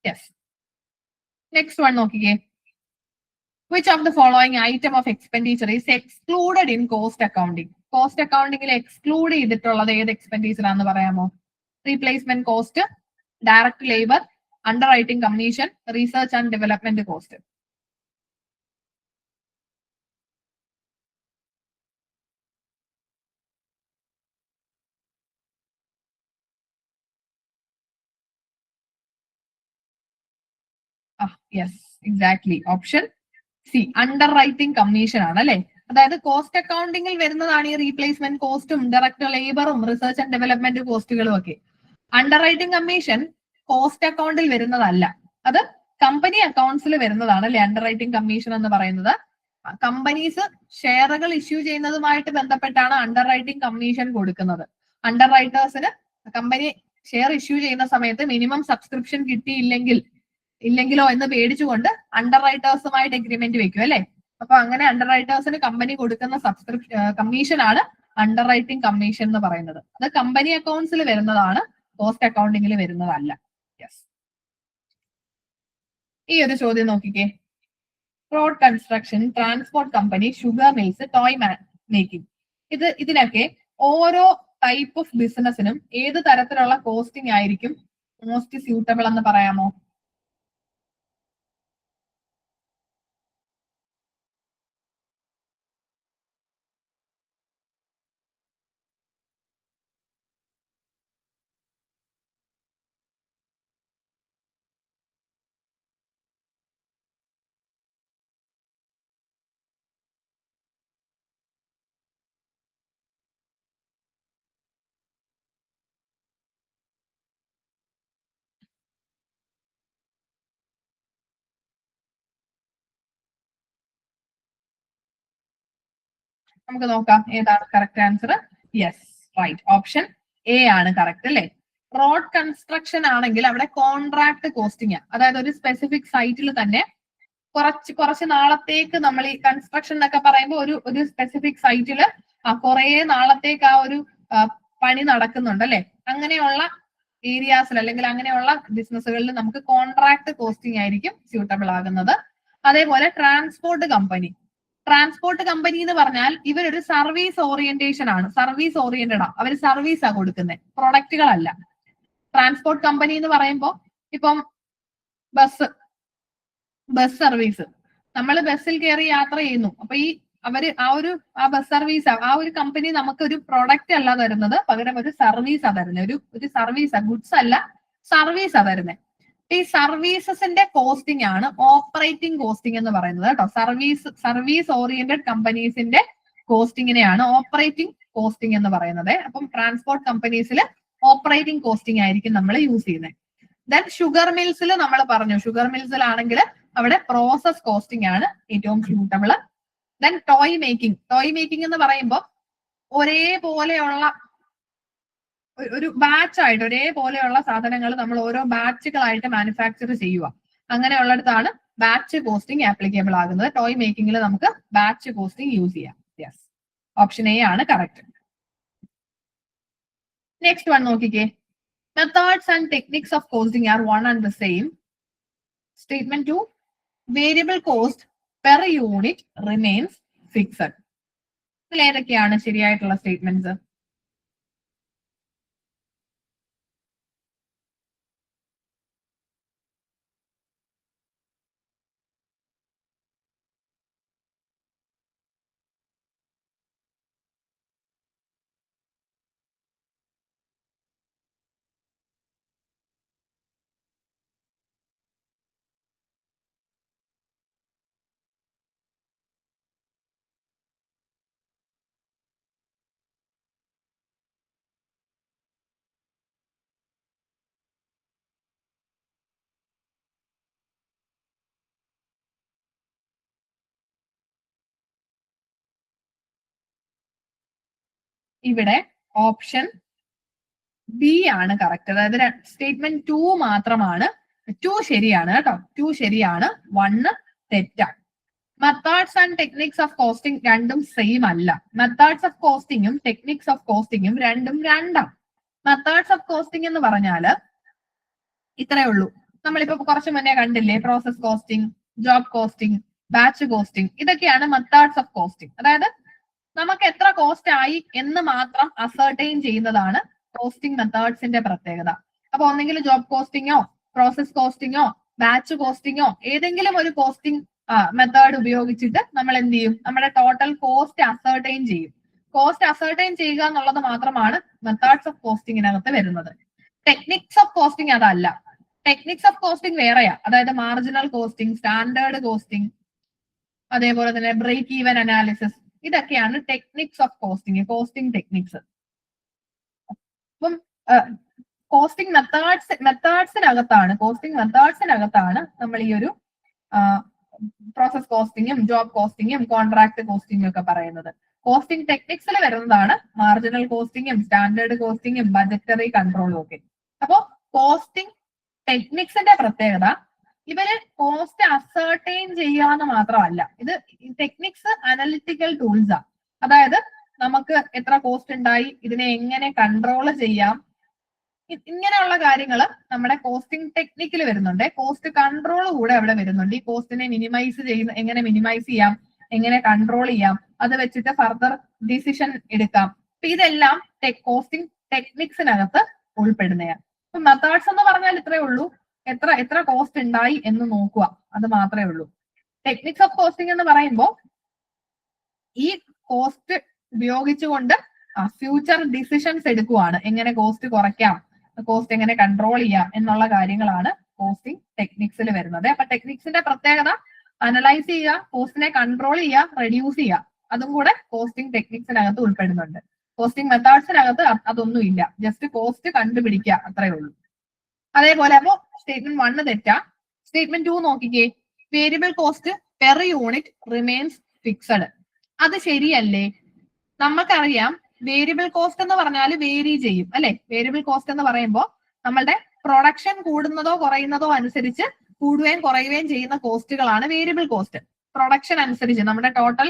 യെസ്, നെക്സ്റ്റ് വൺ നോക്കിക്കേ. Which of the following item of expenditure is excluded in cost accounting? Cost അക്കൗണ്ടിങ്ങിൽ എക്സ്ക്ലൂഡ് ചെയ്തിട്ടുള്ളത് ഏത് എക്സ്പെൻഡിച്ചർ ആണെന്ന് പറയാമോ? Replacement cost, direct labour, underwriting commission, research and development cost. Yes, exactly, option C, underwriting commission ആണ് അല്ലെ. അതായത് cost അക്കൗണ്ടിങ്ങിൽ വരുന്നതാണ് ഈ റീപ്ലേസ്മെന്റ് കോസ്റ്റും ഡയറക്റ്റ് ലേബറും റിസർച്ച് ആൻഡ് ഡെവലപ്മെന്റ് കോസ്റ്റുകളും ഒക്കെ. അണ്ടർ റൈറ്റിംഗ് കമ്മീഷൻ കോസ്റ്റ് അക്കൗണ്ടിൽ വരുന്നതല്ല, അത് കമ്പനി അക്കൗണ്ട്സിൽ വരുന്നതാണ് അല്ലെ. അണ്ടർ റൈറ്റിംഗ് കമ്മീഷൻ എന്ന് പറയുന്നത് കമ്പനീസ് ഷെയറുകൾ ഇഷ്യൂ ചെയ്യുന്നതുമായിട്ട് ബന്ധപ്പെട്ടാണ് അണ്ടർ റൈറ്റിംഗ് കമ്മീഷൻ കൊടുക്കുന്നത്. അണ്ടർ റൈറ്റേഴ്സിന് കമ്പനി ഷെയർ ഇഷ്യൂ ചെയ്യുന്ന സമയത്ത് മിനിമം സബ്സ്ക്രിപ്ഷൻ ഇല്ലെങ്കിലോ എന്ന് പേടിച്ചുകൊണ്ട് അണ്ടർ റൈറ്റേഴ്സുമായിട്ട് എഗ്രിമെന്റ് വെക്കും അല്ലെ. അപ്പൊ അങ്ങനെ അണ്ടർ റൈറ്റേഴ്സിന് കമ്പനി കൊടുക്കുന്ന കമ്മീഷൻ ആണ് അണ്ടർ റൈറ്റിംഗ് കമ്മീഷൻ എന്ന് പറയുന്നത്. അത് കമ്പനി അക്കൗണ്ട്സിൽ വരുന്നതാണ്, കോസ്റ്റ് അക്കൗണ്ടിങ്ങിൽ വരുന്നതല്ല. യെസ്, ഈ ഒരു ചോദ്യം നോക്കിക്കേ. Road construction, transport company, sugar mills, toy making, ഇതിനൊക്കെ ഓരോ ടൈപ്പ് ഓഫ് ബിസിനസിനും ഏത് തരത്തിലുള്ള കോസ്റ്റിംഗ് ആയിരിക്കും മോസ്റ്റ് സ്യൂട്ടബിൾ എന്ന് പറയാമോ? നമുക്ക് നോക്കാം ഏതാണ് correct answer. Yes, right, option A ആണ് കറക്റ്റ് അല്ലെ. റോഡ് കൺസ്ട്രക്ഷൻ ആണെങ്കിൽ അവിടെ കോൺട്രാക്ട് കോസ്റ്റിംഗ്, അതായത് ഒരു സ്പെസിഫിക് സൈറ്റിൽ തന്നെ കുറച്ച് നാളത്തേക്ക് നമ്മൾ ഈ കൺസ്ട്രക്ഷൻ എന്നൊക്കെ പറയുമ്പോൾ ഒരു സ്പെസിഫിക് സൈറ്റിൽ കുറെ നാളത്തേക്ക് ആ ഒരു പണി നടക്കുന്നുണ്ട് അല്ലെ. അങ്ങനെയുള്ള ഏരിയാസിൽ അല്ലെങ്കിൽ അങ്ങനെയുള്ള ബിസിനസ്സുകളിൽ നമുക്ക് കോൺട്രാക്ട് കോസ്റ്റിംഗ് ആയിരിക്കും സ്യൂട്ടബിൾ ആകുന്നത്. അതേപോലെ ട്രാൻസ്പോർട്ട് കമ്പനി എന്ന് പറഞ്ഞാൽ ഇവരൊരു സർവീസ് ഓറിയന്റേഷൻ ആണ്, സർവീസ് ഓറിയന്റഡ് ആണ്, അവർ സർവീസാ കൊടുക്കുന്നത്, പ്രൊഡക്റ്റുകളല്ല. ട്രാൻസ്പോർട്ട് കമ്പനി എന്ന് പറയുമ്പോൾ ഇപ്പം ബസ് സർവീസ്, നമ്മൾ ബസ്സിൽ കയറി യാത്ര ചെയ്യുന്നു. അപ്പൊ ആ ബസ് സർവീസ്, ആ ഒരു കമ്പനി നമുക്ക് ഒരു പ്രൊഡക്റ്റ് അല്ല തരുന്നത്, പകരം ഒരു സർവീസാ തരുന്നത്. ഒരു സർവീസാ, ഗുഡ്സ് അല്ല, സർവീസാ തരുന്നത്. ഈ സർവീസസിന്റെ കോസ്റ്റിംഗ് ആണ് ഓപ്പറേറ്റിംഗ് കോസ്റ്റിംഗ് എന്ന് പറയുന്നത് കേട്ടോ. സർവീസ് ഓറിയന്റഡ് കമ്പനീസിന്റെ കോസ്റ്റിങ്ങിനെയാണ് ഓപ്പറേറ്റിംഗ് കോസ്റ്റിംഗ് എന്ന് പറയുന്നത്. അപ്പം ട്രാൻസ്പോർട്ട് കമ്പനീസിൽ ഓപ്പറേറ്റിംഗ് കോസ്റ്റിംഗ് ആയിരിക്കും നമ്മൾ യൂസ് ചെയ്യുന്നത്. ദെൻ ഷുഗർ മിൽസിൽ നമ്മൾ പറഞ്ഞു, ഷുഗർ മിൽസിലാണെങ്കിൽ അവിടെ പ്രോസസ് കോസ്റ്റിംഗ് ആണ് ഏറ്റവും സ്യൂട്ടബിൾ. ദെൻ ടോയ് മേക്കിംഗ് എന്ന് പറയുമ്പോൾ ഒരേപോലെയുള്ള ഒരു ബാച്ചായിട്ട് ഒരേപോലെയുള്ള സാധനങ്ങൾ നമ്മൾ ഓരോ ബാച്ചുകളായിട്ട് മാനുഫാക്ചർ ചെയ്യുക. അങ്ങനെയുള്ളിടത്താണ് ബാച്ച് കോസ്റ്റിംഗ് ആപ്ലിക്കബിൾ ആകുന്നത്. ടോയ് മേക്കിംഗിൽ നമുക്ക് ബാച്ച് കോസ്റ്റിംഗ് യൂസ് ചെയ്യാം. യെസ്, ഓപ്ഷൻ എ ആണ് കറക്റ്റ്. നെക്സ്റ്റ് വൺ നോക്കിക്കേ. Methods and techniques of costing are one and the same. Statement 2, variable cost per unit remains fixed. ഇതിൽ ഏതൊക്കെയാണ് ശരിയായിട്ടുള്ള സ്റ്റേറ്റ്മെന്റ്സ്? ഇവിടെ ഓപ്ഷൻ ബി ആണ് കറക്റ്റ്. അതായത് സ്റ്റേറ്റ്മെന്റ് 2 മാത്രമാണ്, 2 ശരിയാണ് കേട്ടോ, 2 ശരിയാണ്, 1 തെറ്റാണ്. Methods and techniques of costing രണ്ടും സെയിം അല്ല. മെത്തേഡ്സ് ഓഫ് കോസ്റ്റിംഗും ടെക്നിക്സ് ഓഫ് കോസ്റ്റിംഗും രണ്ടും രണ്ടാണ്. മെത്തേഡ്സ് ഓഫ് കോസ്റ്റിംഗ് എന്ന് പറഞ്ഞാല് ഇത്രയേ ഉള്ളൂ. നമ്മളിപ്പോ കുറച്ച് മുന്നേ കണ്ടില്ലേ, process costing, job costing, batch costing, ഇതൊക്കെയാണ് മെത്തേഡ്സ് ഓഫ് കോസ്റ്റിംഗ്. അതായത് നമുക്ക് എത്ര കോസ്റ്റ് ആയി എന്ന് മാത്രം അസർട്ടൈൻ ചെയ്യുന്നതാണ് കോസ്റ്റിംഗ് മെത്തേഡ്സിന്റെ പ്രത്യേകത. അപ്പൊ ഒന്നെങ്കിൽ ജോബ് കോസ്റ്റിംഗോ പ്രോസസ് കോസ്റ്റിംഗോ ബാച്ച് കോസ്റ്റിംഗോ ഏതെങ്കിലും ഒരു കോസ്റ്റിംഗ് മെത്തേഡ് ഉപയോഗിച്ചിട്ട് നമ്മൾ എന്ത് ചെയ്യും, നമ്മുടെ ടോട്ടൽ കോസ്റ്റ് അസർട്ടൈൻ ചെയ്യും. കോസ്റ്റ് അസർട്ടൈൻ ചെയ്യുക എന്നുള്ളത് മാത്രമാണ് മെത്തേഡ്സ് ഓഫ് കോസ്റ്റിംഗിനകത്ത് വരുന്നത്. ടെക്നിക്സ് ഓഫ് കോസ്റ്റിംഗ് അതല്ല. ടെക്നിക്സ് ഓഫ് കോസ്റ്റിംഗ് വേറെയാ. അതായത് മാർജിനൽ കോസ്റ്റിംഗ്, സ്റ്റാൻഡേർഡ് കോസ്റ്റിംഗ്, അതേപോലെ തന്നെ ബ്രേക്ക് ഈവൻ അനാലിസിസ്, ഇതൊക്കെയാണ് techniques of costing, costing techniques. അപ്പം കോസ്റ്റിംഗ് മെത്തേഡ്സിനകത്താണ് നമ്മൾ ഈ ഒരു പ്രോസസ് കോസ്റ്റിംഗും ജോബ് കോസ്റ്റിംഗും കോൺട്രാക്ട് കോസ്റ്റിംഗും ഒക്കെ പറയുന്നത്. കോസ്റ്റിംഗ് ടെക്നിക്സിൽ വരുന്നതാണ് മാർജിനൽ കോസ്റ്റിംഗും സ്റ്റാൻഡേർഡ് കോസ്റ്റിംഗും ബജറ്ററി കൺട്രോളും ഒക്കെ. അപ്പോ കോസ്റ്റിംഗ് ടെക്നിക്സിന്റെ പ്രത്യേകത ഇവര് കോസ്റ്റ് അസർട്ടൈൻ ചെയ്യാന്ന് മാത്രമല്ല, ഇത് ടെക്നിക്സ് അനലിറ്റിക്കൽ ടൂൾസാ. അതായത് നമുക്ക് എത്ര കോസ്റ്റ് ഉണ്ടായി, ഇതിനെ എങ്ങനെ കൺട്രോൾ ചെയ്യാം, ഇങ്ങനെയുള്ള കാര്യങ്ങൾ നമ്മുടെ കോസ്റ്റിംഗ് ടെക്നിക്കിൽ വരുന്നുണ്ട്. കോസ്റ്റ് കൺട്രോൾ കൂടെ അവിടെ വരുന്നുണ്ട്. ഈ കോസ്റ്റിനെ മിനിമൈസ് ചെയ്യുന്ന എങ്ങനെ മിനിമൈസ് ചെയ്യാം, എങ്ങനെ കൺട്രോൾ ചെയ്യാം, അത് വെച്ചിട്ട് ഫർദർ ഡിസിഷൻ എടുക്കാം. അപ്പൊ ഇതെല്ലാം കോസ്റ്റിംഗ് ടെക്നിക്സിനകത്ത് ഉൾപ്പെടുന്നതാണ്. ഇപ്പൊ മെത്തേഡ്സ് എന്ന് പറഞ്ഞാൽ ഇത്രയേ ഉള്ളൂ, എത്ര കോസ്റ്റ് ഉണ്ടായി എന്ന് നോക്കുക, അത് മാത്രമേ ഉള്ളൂ. ടെക്നിക്സ് ഓഫ് കോസ്റ്റിംഗ് എന്ന് പറയുമ്പോൾ ഈ കോസ്റ്റ് ഉപയോഗിച്ചുകൊണ്ട് ഫ്യൂച്ചർ ഡിസിഷൻസ് എടുക്കുവാണ്. എങ്ങനെ കോസ്റ്റ് കുറയ്ക്കാം, കോസ്റ്റ് എങ്ങനെ കൺട്രോൾ ചെയ്യാം എന്നുള്ള കാര്യങ്ങളാണ് കോസ്റ്റിംഗ് ടെക്നിക്സിൽ വരുന്നത്. അപ്പൊ ടെക്നിക്സിന്റെ പ്രത്യേകത അനലൈസ് ചെയ്യുക, കോസ്റ്റിനെ കൺട്രോൾ ചെയ്യുക, റെഡ്യൂസ് ചെയ്യുക, അതും കൂടെ കോസ്റ്റിംഗ് ടെക്നിക്സിനകത്ത് ഉൾപ്പെടുന്നുണ്ട്. കോസ്റ്റിംഗ് മെത്തേഡ്സിനകത്ത് അതൊന്നും ഇല്ല, ജസ്റ്റ് കോസ്റ്റ് കണ്ടുപിടിക്കുക അത്രയേ ഉള്ളൂ. അതേപോലെ അപ്പോ സ്റ്റേറ്റ്മെന്റ് 1 തെറ്റാ. സ്റ്റേറ്റ്മെന്റ് 2 നോക്കിക്കേ, variable cost per unit remains fixed. അത് ശരിയല്ലേ? നമുക്കറിയാം വേരിയബിൾ കോസ്റ്റ് എന്ന് പറഞ്ഞാൽ വേരി ചെയ്യും അല്ലെ. വേരിയബിൾ കോസ്റ്റ് എന്ന് പറയുമ്പോൾ നമ്മളുടെ പ്രൊഡക്ഷൻ കൂടുന്നതോ കുറയുന്നതോ അനുസരിച്ച് കൂടുകയും കുറയുകയും ചെയ്യുന്ന കോസ്റ്റുകളാണ് വേരിയബിൾ കോസ്റ്റ്. പ്രൊഡക്ഷൻ അനുസരിച്ച് നമ്മുടെ ടോട്ടൽ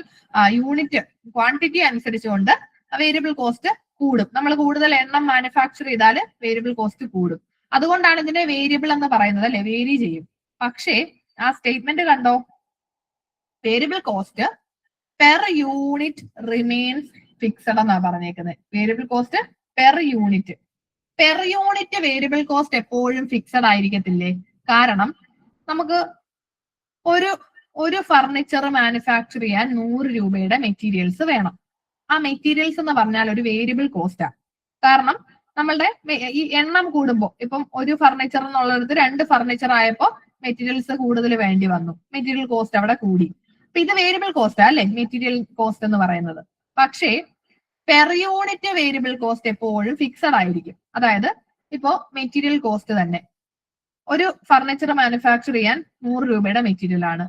യൂണിറ്റ് ക്വാണ്ടിറ്റി അനുസരിച്ചുകൊണ്ട് വേരിയബിൾ കോസ്റ്റ് കൂടും. നമ്മൾ കൂടുതൽ എണ്ണം മാനുഫാക്ചർ ചെയ്താൽ വേരിയബിൾ കോസ്റ്റ് കൂടും. അതുകൊണ്ടാണ് ഇതിനെ വേരിയബിൾ എന്ന് പറയുന്നത് അല്ലെ, വേരി ചെയ്യും. പക്ഷേ ആ സ്റ്റേറ്റ്മെന്റ് കണ്ടോ, variable cost per unit remains fixed എന്നാ പറഞ്ഞേക്കുന്നത്. Variable cost per unit variable cost എപ്പോഴും ഫിക്സഡ് ആയിരിക്കത്തില്ലേ? കാരണം നമുക്ക് ഒരു ഫർണിച്ചർ മാനുഫാക്ചർ ചെയ്യാൻ 100 രൂപയുടെ മെറ്റീരിയൽസ് വേണം. ആ മെറ്റീരിയൽസ് എന്ന് പറഞ്ഞാൽ ഒരു വേരിയബിൾ കോസ്റ്റാ. കാരണം നമ്മളുടെ ഈ എണ്ണം കൂടുമ്പോൾ, ഇപ്പം ഒരു ഫർണിച്ചർ എന്നുള്ളിടത്ത് 2 ഫർണിച്ചർ ആയപ്പോ മെറ്റീരിയൽസ് കൂടുതൽ വേണ്ടി വന്നു, മെറ്റീരിയൽ കോസ്റ്റ് അവിടെ കൂടി. അപ്പൊ ഇത് വേരിയബിൾ കോസ്റ്റ് അല്ലെ, മെറ്റീരിയൽ കോസ്റ്റ് എന്ന് പറയുന്നത്. പക്ഷേ പെർ യൂണിറ്റ് വേരിയബിൾ കോസ്റ്റ് എപ്പോഴും ഫിക്സഡ് ആയിരിക്കും. അതായത് ഇപ്പോ മെറ്റീരിയൽ കോസ്റ്റ് തന്നെ, ഒരു ഫർണിച്ചർ മാനുഫാക്ചർ ചെയ്യാൻ 100 രൂപയുടെ മെറ്റീരിയൽ ആണ്.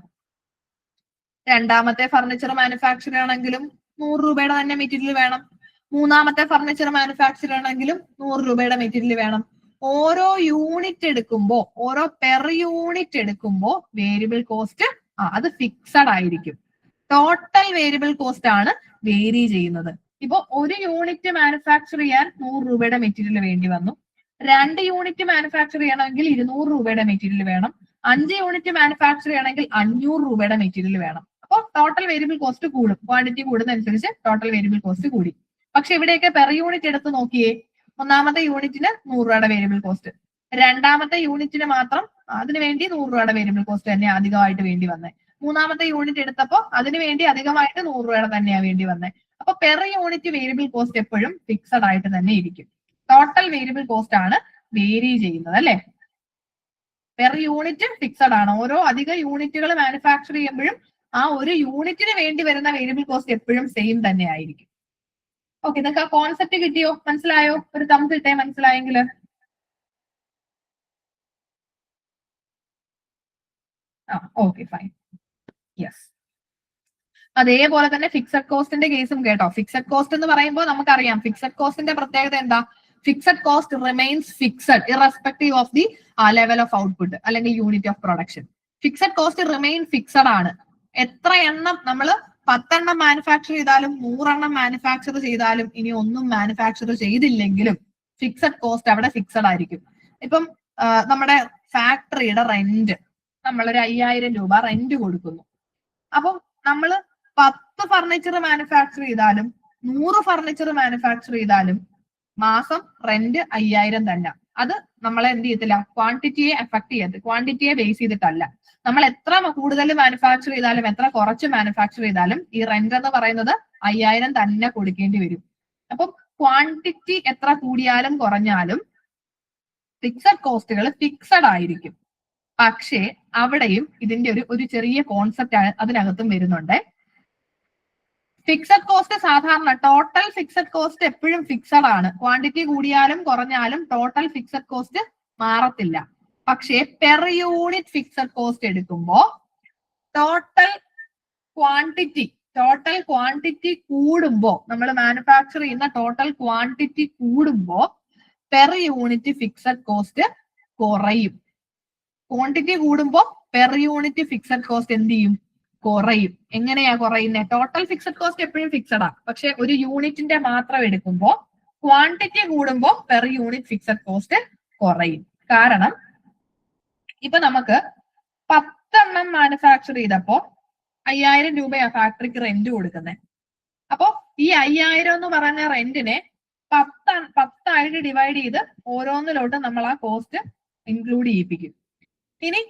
രണ്ടാമത്തെ ഫർണിച്ചർ മാനുഫാക്ചർ ആണെങ്കിലും 100 രൂപയുടെ തന്നെ മെറ്റീരിയൽ വേണം. മൂന്നാമത്തെ ഫർണിച്ചർ മാനുഫാക്ചർ ആണെങ്കിലും 100 രൂപയുടെ മെറ്റീരിയൽ വേണം. ഓരോ യൂണിറ്റ് എടുക്കുമ്പോ, ഓരോ പെർ യൂണിറ്റ് എടുക്കുമ്പോ വേരിയബിൾ കോസ്റ്റ് അത് ഫിക്സഡ് ആയിരിക്കും. ടോട്ടൽ വേരിയബിൾ കോസ്റ്റ് ആണ് വേരി ചെയ്യുന്നത്. ഇപ്പൊ ഒരു യൂണിറ്റ് മാനുഫാക്ചർ ചെയ്യാൻ 100 രൂപയുടെ മെറ്റീരിയൽ വേണ്ടി വന്നു. 2 യൂണിറ്റ് മാനുഫാക്ചർ ചെയ്യണമെങ്കിൽ 200 രൂപയുടെ മെറ്റീരിയൽ വേണം. 5 യൂണിറ്റ് മാനുഫാക്ചർ ചെയ്യണമെങ്കിൽ 500 രൂപയുടെ മെറ്റീരിയൽ വേണം. അപ്പോൾ ടോട്ടൽ വേരിയബിൾ കോസ്റ്റ് കൂടും. ക്വാണ്ടിറ്റി കൂടുന്നതനുസരിച്ച് ടോട്ടൽ വേരിയബിൾ കോസ്റ്റ് കൂടി. പക്ഷെ ഇവിടെയൊക്കെ പെർ യൂണിറ്റ് എടുത്ത് നോക്കിയേ, ഒന്നാമത്തെ യൂണിറ്റിന് 100 രൂപയുടെ വേരിയബിൾ കോസ്റ്റ്, രണ്ടാമത്തെ യൂണിറ്റിന് മാത്രം അതിനു വേണ്ടി 100 രൂപയുടെ വേരിയബിൾ കോസ്റ്റ് തന്നെ അധികമായിട്ട് വേണ്ടി വന്നേ. മൂന്നാമത്തെ യൂണിറ്റ് എടുത്തപ്പോ അതിനു വേണ്ടി അധികമായിട്ട് 100 രൂപയുടെ തന്നെയാണ് വേണ്ടി വന്നേ. അപ്പൊ പെർ യൂണിറ്റ് വേരിയബിൾ കോസ്റ്റ് എപ്പോഴും ഫിക്സഡ് ആയിട്ട് തന്നെ ഇരിക്കും. ടോട്ടൽ വേരിയബിൾ കോസ്റ്റ് ആണ് വേരി ചെയ്യുന്നത് അല്ലെ. പെർ യൂണിറ്റ് ഫിക്സഡ് ആണ്. ഓരോ അധിക യൂണിറ്റുകൾ മാനുഫാക്ചർ ചെയ്യുമ്പോഴും ആ ഒരു യൂണിറ്റിന് വേണ്ടി വരുന്ന വേരിയബിൾ കോസ്റ്റ് എപ്പോഴും സെയിം തന്നെ ആയിരിക്കും. ഓക്കെ, നിങ്ങൾക്ക് ആ കോൺസെപ്റ്റ് കിട്ടിയോ? മനസ്സിലായോ? ഒരു തംസ് ഇട്ടേ മനസ്സിലായെങ്കിൽ. Okay fine, yes. അതേപോലെ തന്നെ ഫിക്സഡ് കോസ്റ്റിന്റെ കേസും കേട്ടോ. ഫിക്സഡ് കോസ്റ്റ് എന്ന് പറയുമ്പോൾ നമുക്കറിയാം ഫിക്സഡ് കോസ്റ്റിന്റെ പ്രത്യേകത എന്താ? Fixed cost remains fixed irrespective of the level of output അല്ലെങ്കിൽ unit of production. Fixed cost remain fixed ആണ്. എത്ര എണ്ണം നമ്മൾ 10 എണ്ണം മാനുഫാക്ചർ ചെയ്താലും 100 എണ്ണം മാനുഫാക്ചർ ചെയ്താലും ഇനി ഒന്നും മാനുഫാക്ചർ ചെയ്തില്ലെങ്കിലും ഫിക്സഡ് കോസ്റ്റ് അവിടെ ഫിക്സഡ് ആയിരിക്കും. ഇപ്പം നമ്മുടെ ഫാക്ടറിയുടെ റെന്റ് നമ്മളൊരു 5000 രൂപ റെന്റ് കൊടുക്കുന്നു. അപ്പം നമ്മൾ 10 ഫർണിച്ചർ മാനുഫാക്ചർ ചെയ്താലും 100 ഫർണിച്ചർ മാനുഫാക്ചർ ചെയ്താലും മാസം റെന്റ് 5000 തന്നെ. അത് നമ്മളെ എന്ത് ചെയ്യത്തില്ല, ക്വാണ്ടിറ്റിയെ എഫക്ട് ചെയ്യരുത്. ക്വാണ്ടിറ്റിയെ ബേസ് ചെയ്തിട്ടല്ല. നമ്മൾ എത്ര കൂടുതൽ മാനുഫാക്ചർ ചെയ്താലും എത്ര കുറച്ച് മാനുഫാക്ചർ ചെയ്താലും ഈ റെന്റ് എന്ന് പറയുന്നത് 5000 തന്നെ കൊടുക്കേണ്ടി വരും. അപ്പം ക്വാണ്ടിറ്റി എത്ര കൂടിയാലും കുറഞ്ഞാലും ഫിക്സഡ് കോസ്റ്റുകൾ ഫിക്സഡ് ആയിരിക്കും. പക്ഷേ അവിടെയും ഇതിന്റെ ഒരു ചെറിയ കോൺസെപ്റ്റ് അതിനകത്തും വരുന്നുണ്ട്. ഫിക്സഡ് കോസ്റ്റ് സാധാരണ ടോട്ടൽ ഫിക്സഡ് കോസ്റ്റ് എപ്പോഴും ഫിക്സഡ് ആണ്. ക്വാണ്ടിറ്റി കൂടിയാലും കുറഞ്ഞാലും ടോട്ടൽ ഫിക്സഡ് കോസ്റ്റ് മാറത്തില്ല. പക്ഷേ പെർ യൂണിറ്റ് ഫിക്സഡ് കോസ്റ്റ് എടുക്കുമ്പോൾ ടോട്ടൽ ക്വാണ്ടിറ്റി ടോട്ടൽ ക്വാണ്ടിറ്റി കൂടുമ്പോ, നമ്മൾ മാനുഫാക്ചർ ചെയ്യുന്ന ടോട്ടൽ ക്വാണ്ടിറ്റി കൂടുമ്പോ പെർ യൂണിറ്റ് ഫിക്സഡ് കോസ്റ്റ് കുറയും. ക്വാണ്ടിറ്റി കൂടുമ്പോ പെർ യൂണിറ്റ് ഫിക്സഡ് കോസ്റ്റ് എന്ത് ചെയ്യും? കുറയും. എങ്ങനെയാ കുറയുന്നത്? ടോട്ടൽ ഫിക്സഡ് കോസ്റ്റ് എപ്പോഴും ഫിക്സഡാ, പക്ഷെ ഒരു യൂണിറ്റിന്റെ മാത്രം എടുക്കുമ്പോ ക്വാണ്ടിറ്റി കൂടുമ്പോ പെർ യൂണിറ്റ് ഫിക്സഡ് കോസ്റ്റ് കുറയും. കാരണം ഇപ്പൊ നമുക്ക് 10 എണ്ണം മാനുഫാക്ചർ ചെയ്തപ്പോ 5000 രൂപയാ ഫാക്ടറിക്ക് റെന്റ് കൊടുക്കുന്നത്. അപ്പൊ ഈ 5000 എന്ന് പറഞ്ഞ റെന്റിനെ 10 ഡിവൈഡ് ചെയ്ത് ഓരോന്നിലോട്ട് നമ്മൾ ആ കോസ്റ്റ് ഇൻക്ലൂഡ് ചെയ്യിപ്പിക്കും. ഇനി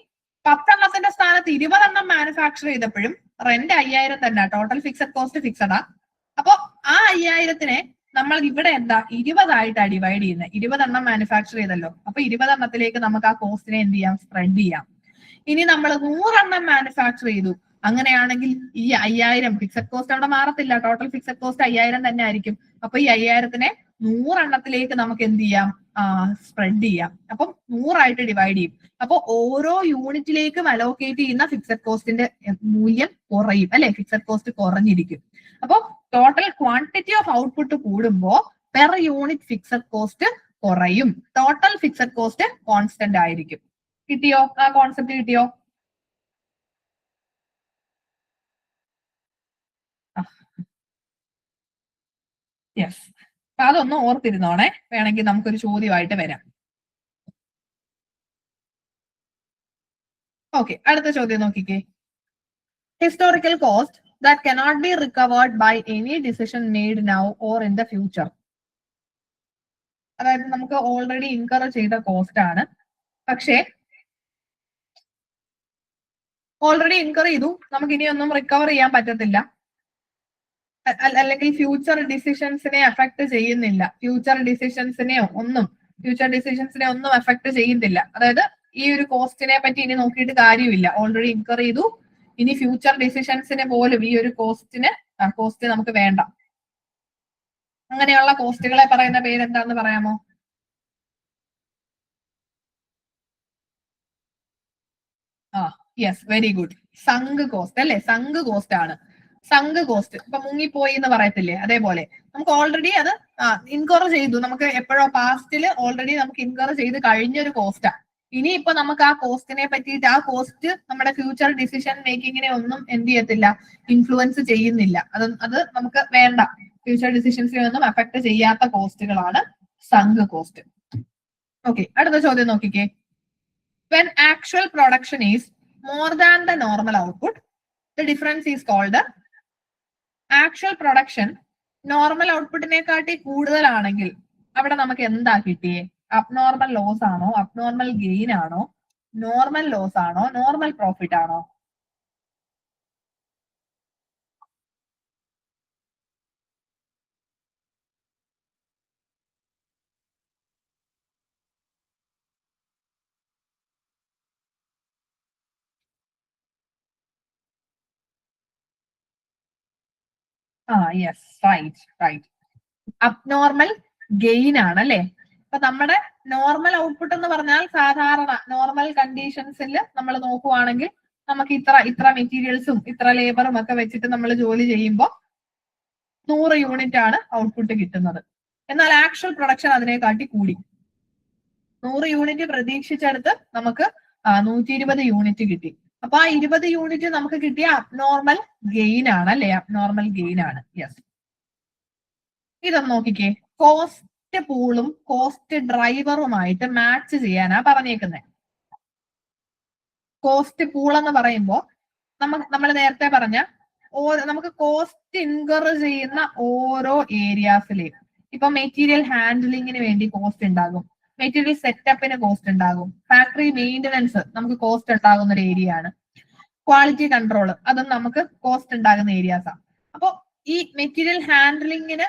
10 എണ്ണത്തിന്റെ സ്ഥാനത്ത് 20 എണ്ണം മാനുഫാക്ചർ ചെയ്തപ്പോഴും റെന്റ് 5000 തന്നെ, ടോട്ടൽ ഫിക്സഡ് കോസ്റ്റ് ഫിക്സഡാ. അപ്പൊ ആ 5000ത്തിനെ നമ്മൾ ഇവിടെ എന്താ 20 ആയിട്ടാണ് ഡിവൈഡ് ചെയ്യുന്നത്. 20 എണ്ണം മാനുഫാക്ചർ ചെയ്തല്ലോ, അപ്പൊ 20 എണ്ണത്തിലേക്ക് നമുക്ക് ആ കോസ്റ്റിനെ എന്ത് ചെയ്യാം? സ്പ്രെഡ് ചെയ്യാം. ഇനി നമ്മൾ 100 എണ്ണം മാനുഫാക്ചർ ചെയ്തു, അങ്ങനെയാണെങ്കിൽ ഈ 5000 ഫിക്സഡ് കോസ്റ്റ് അവിടെ മാറത്തില്ല, ടോട്ടൽ ഫിക്സഡ് കോസ്റ്റ് 5000 തന്നെ ആയിരിക്കും. അപ്പൊ ഈ 5000ത്തിനെ 100 എണ്ണത്തിലേക്ക് നമുക്ക് എന്ത് ചെയ്യാം? സ്പ്രെഡ് ചെയ്യാം. അപ്പം 100 ആയിട്ട് ഡിവൈഡ് ചെയ്യും. അപ്പൊ ഓരോ യൂണിറ്റിലേക്കും അലോക്കേറ്റ് ചെയ്യുന്ന ഫിക്സഡ് കോസ്റ്റിന്റെ മൂല്യം കുറയും, അല്ലെ? ഫിക്സഡ് കോസ്റ്റ് കുറഞ്ഞിരിക്കും. അപ്പൊ ടോട്ടൽ ക്വാണ്ടിറ്റി ഓഫ് ഔട്ട്പുട്ട് കൂടുമ്പോ പെർ യൂണിറ്റ് ഫിക്സഡ് കോസ്റ്റ് കുറയും. ടോട്ടൽ ഫിക്സഡ് കോസ്റ്റ് കോൺസ്റ്റന്റ് ആയിരിക്കും. കിട്ടിയോ? ആ കോൺസെപ്റ്റ് കിട്ടിയോ? യെസ്. അപ്പൊ അതൊന്ന് ഓർത്തിരുന്നോണേ, വേണമെങ്കിൽ നമുക്കൊരു ചോദ്യമായിട്ട് വരാം. ഓക്കെ, അടുത്ത ചോദ്യം നോക്കിക്കേ. Historical cost that cannot be recovered by any decision made now or in the future. അതായത് നമുക്ക് ഓൾറെഡി ഇൻകർ ചെയ്ത കോസ്റ്റ് ആണ്, പക്ഷേ ഓൾറെഡി ഇൻകർ ചെയ്തു, നമുക്ക് ഇനിയൊന്നും റിക്കവർ ചെയ്യാൻ പറ്റത്തില്ല, അല്ലെങ്കിൽ ഫ്യൂച്ചർ ഡിസിഷൻസിനെ അഫക്ട് ചെയ്യുന്നില്ല. ഫ്യൂച്ചർ ഡിസിഷൻസിനെ ഒന്നും അഫക്ട് ചെയ്യുന്നില്ല. അതായത് ഈ ഒരു കോസ്റ്റിനെ പറ്റി ഇനി നോക്കിയിട്ട് കാര്യമില്ല, ഓൾറെഡി ഇൻകർ ചെയ്തു. ഇനി ഫ്യൂച്ചർ ഡിസിഷൻസിന് പോലും ഈ ഒരു കോസ്റ്റ് നമുക്ക് വേണ്ട. അങ്ങനെയുള്ള കോസ്റ്റുകളെ പറയുന്ന പേരെന്താന്ന് പറയാമോ? Yes, very good. Sunk cost അല്ലെ? സങ്ക് കോസ്റ്റ് ആണ്. സങ്ക് കോസ്റ്റ് ഇപ്പൊ മുങ്ങിപ്പോയി എന്ന് പറയത്തില്ലേ, അതേപോലെ നമുക്ക് ഓൾറെഡി അത് ഇൻകർ ചെയ്തു. നമുക്ക് എപ്പോഴോ പാസ്റ്റില് ഓൾറെഡി നമുക്ക് ഇൻകർ ചെയ്ത് കഴിഞ്ഞൊരു കോസ്റ്റാ. ഇനിയിപ്പോ നമുക്ക് ആ കോസ്റ്റിനെ പറ്റിയിട്ട്, ആ കോസ്റ്റ് നമ്മുടെ ഫ്യൂച്ചർ ഡിസിഷൻ മേക്കിങ്ങിനെ ഒന്നും എന്ത് ചെയ്യത്തില്ല, ഇൻഫ്ലുവൻസ് ചെയ്യുന്നില്ല. അത് നമുക്ക് വേണ്ട. ഫ്യൂച്ചർ ഡിസിഷൻസിനെ ഒന്നും അഫക്ട് ചെയ്യാത്ത കോസ്റ്റുകളാണ് സങ്ക് കോസ്റ്റ്. ഓക്കെ, അടുത്ത ചോദ്യം നോക്കിക്കേ. When actual production is more than the normal output, the difference is called the actual production. Normal ഔട്ട്പുട്ടിനെക്കാട്ടി കൂടുതലാണെങ്കിൽ അവിടെ നമുക്ക് എന്താ കിട്ടിയേ? അബ്നോർമൽ ലോസ് ആണോ, അബ്നോർമൽ ഗെയിൻ ആണോ, നോർമൽ ലോസ് ആണോ, നോർമൽ പ്രോഫിറ്റ് ആണോ? Yes, right. അബ്നോർമൽ ഗെയിൻ ആണ് അല്ലെ? അപ്പൊ നമ്മുടെ നോർമൽ ഔട്ട്പുട്ട് എന്ന് പറഞ്ഞാൽ സാധാരണ നോർമൽ കണ്ടീഷൻസിൽ നമ്മൾ നോക്കുവാണെങ്കിൽ നമുക്ക് ഇത്ര മെറ്റീരിയൽസും ഇത്ര ലേബറും ഒക്കെ വെച്ചിട്ട് നമ്മൾ ജോലി ചെയ്യുമ്പോൾ 100 യൂണിറ്റ് ആണ് ഔട്ട്പുട്ട് കിട്ടുന്നത്. എന്നാൽ ആക്ച്വൽ പ്രൊഡക്ഷൻ അതിനെക്കാട്ടി കൂടി. 100 യൂണിറ്റ് പ്രതീക്ഷിച്ചെടുത്ത് നമുക്ക് 120 യൂണിറ്റ് കിട്ടി. അപ്പൊ ആ 20 യൂണിറ്റ് നമുക്ക് കിട്ടിയ അബ്നോർമൽ ഗെയിൻ ആണ് അല്ലെ? അബ്നോർമൽ ഗെയിൻ ആണ്. യെസ്. ഇതൊന്ന് നോക്കിക്കേ. കോസ്റ്റ് പൂളും കോസ്റ്റ് ഡ്രൈവറുമായിട്ട് മാച്ച് ചെയ്യാനാ പറഞ്ഞേക്കുന്നത്. കോസ്റ്റ് പൂൾ എന്ന് പറയുമ്പോ നമ്മൾ നേരത്തെ പറഞ്ഞ നമുക്ക് കോസ്റ്റ് ഇൻകർ ചെയ്യുന്ന ഓരോ ഏരിയാസിലെയും, ഇപ്പൊ മെറ്റീരിയൽ ഹാൻഡ്ലിങ്ങിന് വേണ്ടി കോസ്റ്റ് ഉണ്ടാകും, മെറ്റീരിയൽ സെറ്റപ്പിന് കോസ്റ്റ് ഉണ്ടാകും, ഫാക്ടറി മെയിൻ്റനൻസ് നമുക്ക് കോസ്റ്റ് ഉണ്ടാകുന്ന ഒരു ഏരിയ ആണ്, ക്വാളിറ്റി കൺട്രോൾ അതും നമുക്ക് കോസ്റ്റ് ഉണ്ടാകുന്ന ഏരിയാസാണ്. അപ്പൊ ഈ മെറ്റീരിയൽ ഹാൻഡ്ലിങ്ങിന്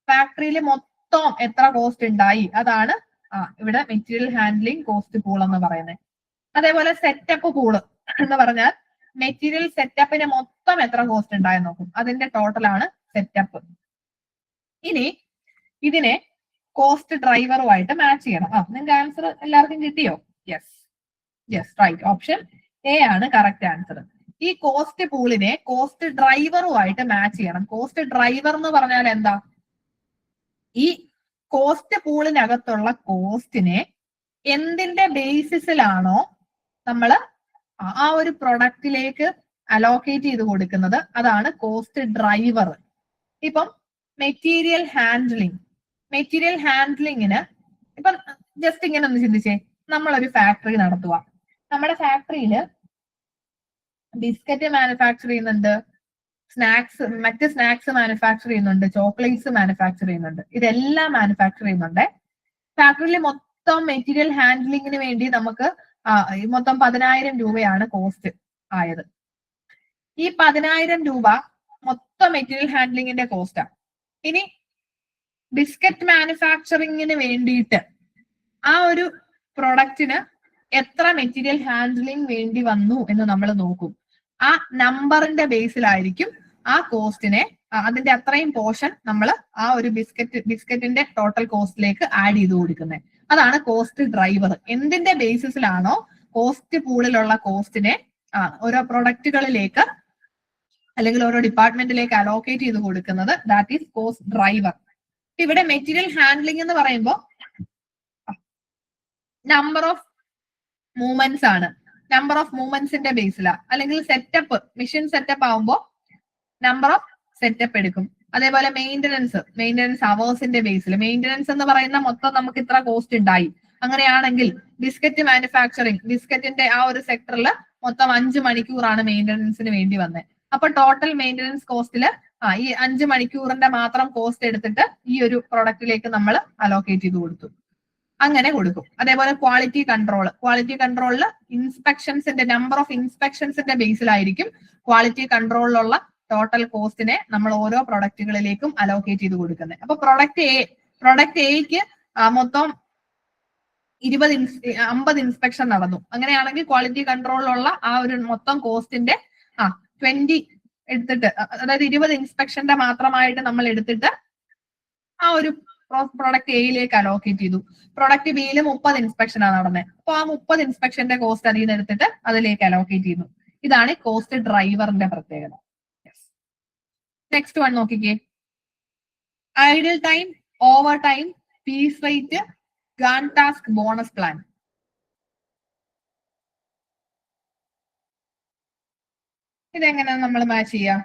ഫാക്ടറിയിൽ മൊത്തം എത്ര കോസ്റ്റ് ഉണ്ടായി, അതാണ് ഇവിടെ മെറ്റീരിയൽ ഹാൻഡ്ലിംഗ് കോസ്റ്റ് പൂൾ എന്ന് പറയുന്നത്. അതേപോലെ സെറ്റപ്പ് പൂള് എന്ന് പറഞ്ഞാൽ മെറ്റീരിയൽ സെറ്റപ്പിന് മൊത്തം എത്ര കോസ്റ്റ് ഉണ്ടായി നോക്കും, അതിന്റെ ടോട്ടലാണ് സെറ്റപ്പ്. ഇനി ഇതിനെ കോസ്റ്റ് ഡ്രൈവറുമായിട്ട് മാച്ച് ചെയ്യണം. നിങ്ങൾക്ക് ആൻസർ എല്ലാവർക്കും കിട്ടിയോ? Yes, right. ഓപ്ഷൻ എ ആണ് കറക്റ്റ് ആൻസർ. ഈ കോസ്റ്റ് പൂളിനെ കോസ്റ്റ് ഡ്രൈവറുമായിട്ട് മാച്ച് ചെയ്യണം. കോസ്റ്റ് ഡ്രൈവർ എന്ന് പറഞ്ഞാൽ എന്താ? ഈ കോസ്റ്റ് പൂളിനകത്തുള്ള കോസ്റ്റിനെ എന്തിന്റെ ബേസിസിലാണോ നമ്മൾ ആ ഒരു പ്രൊഡക്റ്റിലേക്ക് അലോക്കേറ്റ് ചെയ്ത് കൊടുക്കുന്നത്, അതാണ് കോസ്റ്റ് ഡ്രൈവർ. ഇപ്പം മെറ്റീരിയൽ ഹാൻഡ്ലിങ്ങിന് ഇപ്പം ജസ്റ്റ് ഇങ്ങനെ ഒന്ന് ചിന്തിച്ചേ, നമ്മളൊരു ഫാക്ടറി നടത്തുക. നമ്മുടെ ഫാക്ടറിയിൽ ബിസ്ക്കറ്റ് മാനുഫാക്ചർ ചെയ്യുന്നുണ്ട്, മറ്റ് സ്നാക്സ് മാനുഫാക്ചർ ചെയ്യുന്നുണ്ട്, ചോക്ലേറ്റ്സ് മാനുഫാക്ചർ ചെയ്യുന്നുണ്ട്, ഇതെല്ലാം മാനുഫാക്ചർ ചെയ്യുന്നുണ്ട്. ഫാക്ടറിയിൽ മൊത്തം മെറ്റീരിയൽ ഹാൻഡ്ലിങ്ങിന് വേണ്ടി നമുക്ക് മൊത്തം 10,000 രൂപയാണ് കോസ്റ്റ് ആയത്. ഈ 10,000 രൂപ മൊത്തം മെറ്റീരിയൽ ഹാൻഡ്ലിങ്ങിന്റെ കോസ്റ്റാണ്. ഇനി ബിസ്ക്കറ്റ് മാനുഫാക്ചറിങ്ങിന് വേണ്ടിയിട്ട് ആ ഒരു പ്രൊഡക്റ്റിന് എത്ര മെറ്റീരിയൽ ഹാൻഡ്ലിംഗ് വേണ്ടി വന്നു എന്ന് നമ്മൾ നോക്കും. ആ നമ്പറിന്റെ ബേസിലായിരിക്കും ആ കോസ്റ്റിനെ, അതിന്റെ അത്രയും പോർഷൻ നമ്മൾ ആ ഒരു ബിസ്ക്കറ്റിന്റെ ടോട്ടൽ കോസ്റ്റിലേക്ക് ആഡ് ചെയ്ത് കൊടുക്കുന്നത്. അതാണ് കോസ്റ്റ് ഡ്രൈവർ. എന്തിന്റെ ബേസിസിലാണോ കോസ്റ്റ് പൂളിലുള്ള കോസ്റ്റിനെ ഓരോ പ്രൊഡക്റ്റുകളിലേക്ക് അല്ലെങ്കിൽ ഓരോ ഡിപ്പാർട്ട്മെന്റിലേക്ക് അലോക്കേറ്റ് ചെയ്ത് കൊടുക്കുന്നത്, ദാറ്റ് ഈസ് കോസ്റ്റ് ഡ്രൈവർ. ഇവിടെ മെറ്റീരിയൽ ഹാൻഡ്ലിംഗ് എന്ന് പറയുമ്പോൾ നമ്പർ ഓഫ് മൂവ്മെന്റ്സ് ആണ്. നമ്പർ ഓഫ് മൂവ്മെന്റ്സിന്റെ ബേസിലാ. അല്ലെങ്കിൽ സെറ്റപ്പ്, മെഷീൻ സെറ്റപ്പ് ആവുമ്പോൾ നമ്പർ ഓഫ് സെറ്റപ്പ് എടുക്കും. അതേപോലെ മെയിൻ്റനൻസ് അവേഴ്സിന്റെ ബേസിൽ. മെയിൻ്റനൻസ് എന്ന് പറയുന്ന മൊത്തം നമുക്ക് ഇത്ര കോസ്റ്റ് ഉണ്ടായി. അങ്ങനെയാണെങ്കിൽ ബിസ്ക്കറ്റ് മാനുഫാക്ചറിങ്, ബിസ്ക്കറ്റിന്റെ ആ ഒരു സെക്ടറിൽ മൊത്തം 5 മണിക്കൂറാണ് മെയിൻ്റനൻസിന് വേണ്ടി വന്നത്. അപ്പൊ ടോട്ടൽ മെയിൻ്റനൻസ് കോസ്റ്റില് ഈ 5 മണിക്കൂറിന്റെ മാത്രം കോസ്റ്റ് എടുത്തിട്ട് ഈ ഒരു പ്രൊഡക്റ്റിലേക്ക് നമ്മൾ അലോക്കേറ്റ് ചെയ്ത് കൊടുത്തു. അങ്ങനെ കൊടുക്കും. അതേപോലെ ക്വാളിറ്റി കൺട്രോളിൽ ഇൻസ്പെക്ഷൻസിന്റെ നമ്പർ ഓഫ് ഇൻസ്പെക്ഷൻസിന്റെ ബേസിലായിരിക്കും ക്വാളിറ്റി കൺട്രോളിലുള്ള ടോട്ടൽ കോസ്റ്റിനെ നമ്മൾ ഓരോ പ്രൊഡക്റ്റുകളിലേക്കും അലോക്കേറ്റ് ചെയ്ത് കൊടുക്കുന്നത്. അപ്പൊ പ്രൊഡക്റ്റ് എക്ക് മൊത്തം 50 ഇൻസ്പെക്ഷൻ നടന്നു. അങ്ങനെയാണെങ്കിൽ ക്വാളിറ്റി കൺട്രോളിലുള്ള ആ ഒരു മൊത്തം കോസ്റ്റിന്റെ 20 എടുത്തിട്ട്, അതായത് 20 ഇൻസ്പെക്ഷന്റെ മാത്രമായിട്ട് നമ്മൾ എടുത്തിട്ട് ആ ഒരു പ്രൊഡക്റ്റ് എയിലേക്ക് അലോക്കേറ്റ് ചെയ്തു. പ്രൊഡക്റ്റ് ബിയിൽ 30 ഇൻസ്പെക്ഷനാണ് നടന്നത്. അപ്പൊ ആ 30 ഇൻസ്പെക്ഷന്റെ കോസ്റ്റ് അതിൽ നിന്ന് എടുത്തിട്ട് അതിലേക്ക് അലോക്കേറ്റ് ചെയ്യുന്നു. ഇതാണ് കോസ്റ്റ് ഡ്രൈവറിന്റെ പ്രത്യേകത. നെക്സ്റ്റ് വൺ നോക്കിക്കേ. Idle time, overtime, piece rate, Gantt task, bonus plan. ഇതെങ്ങനെയാണ് നമ്മൾ മാച്ച് ചെയ്യാം?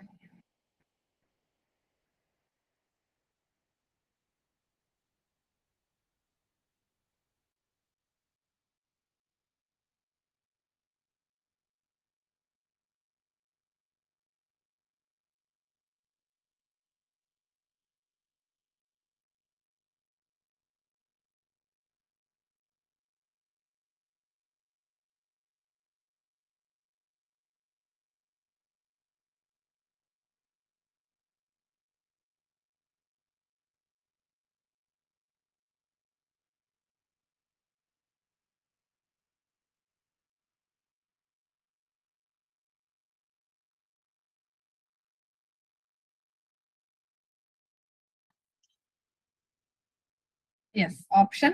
യെസ്, ഓപ്ഷൻ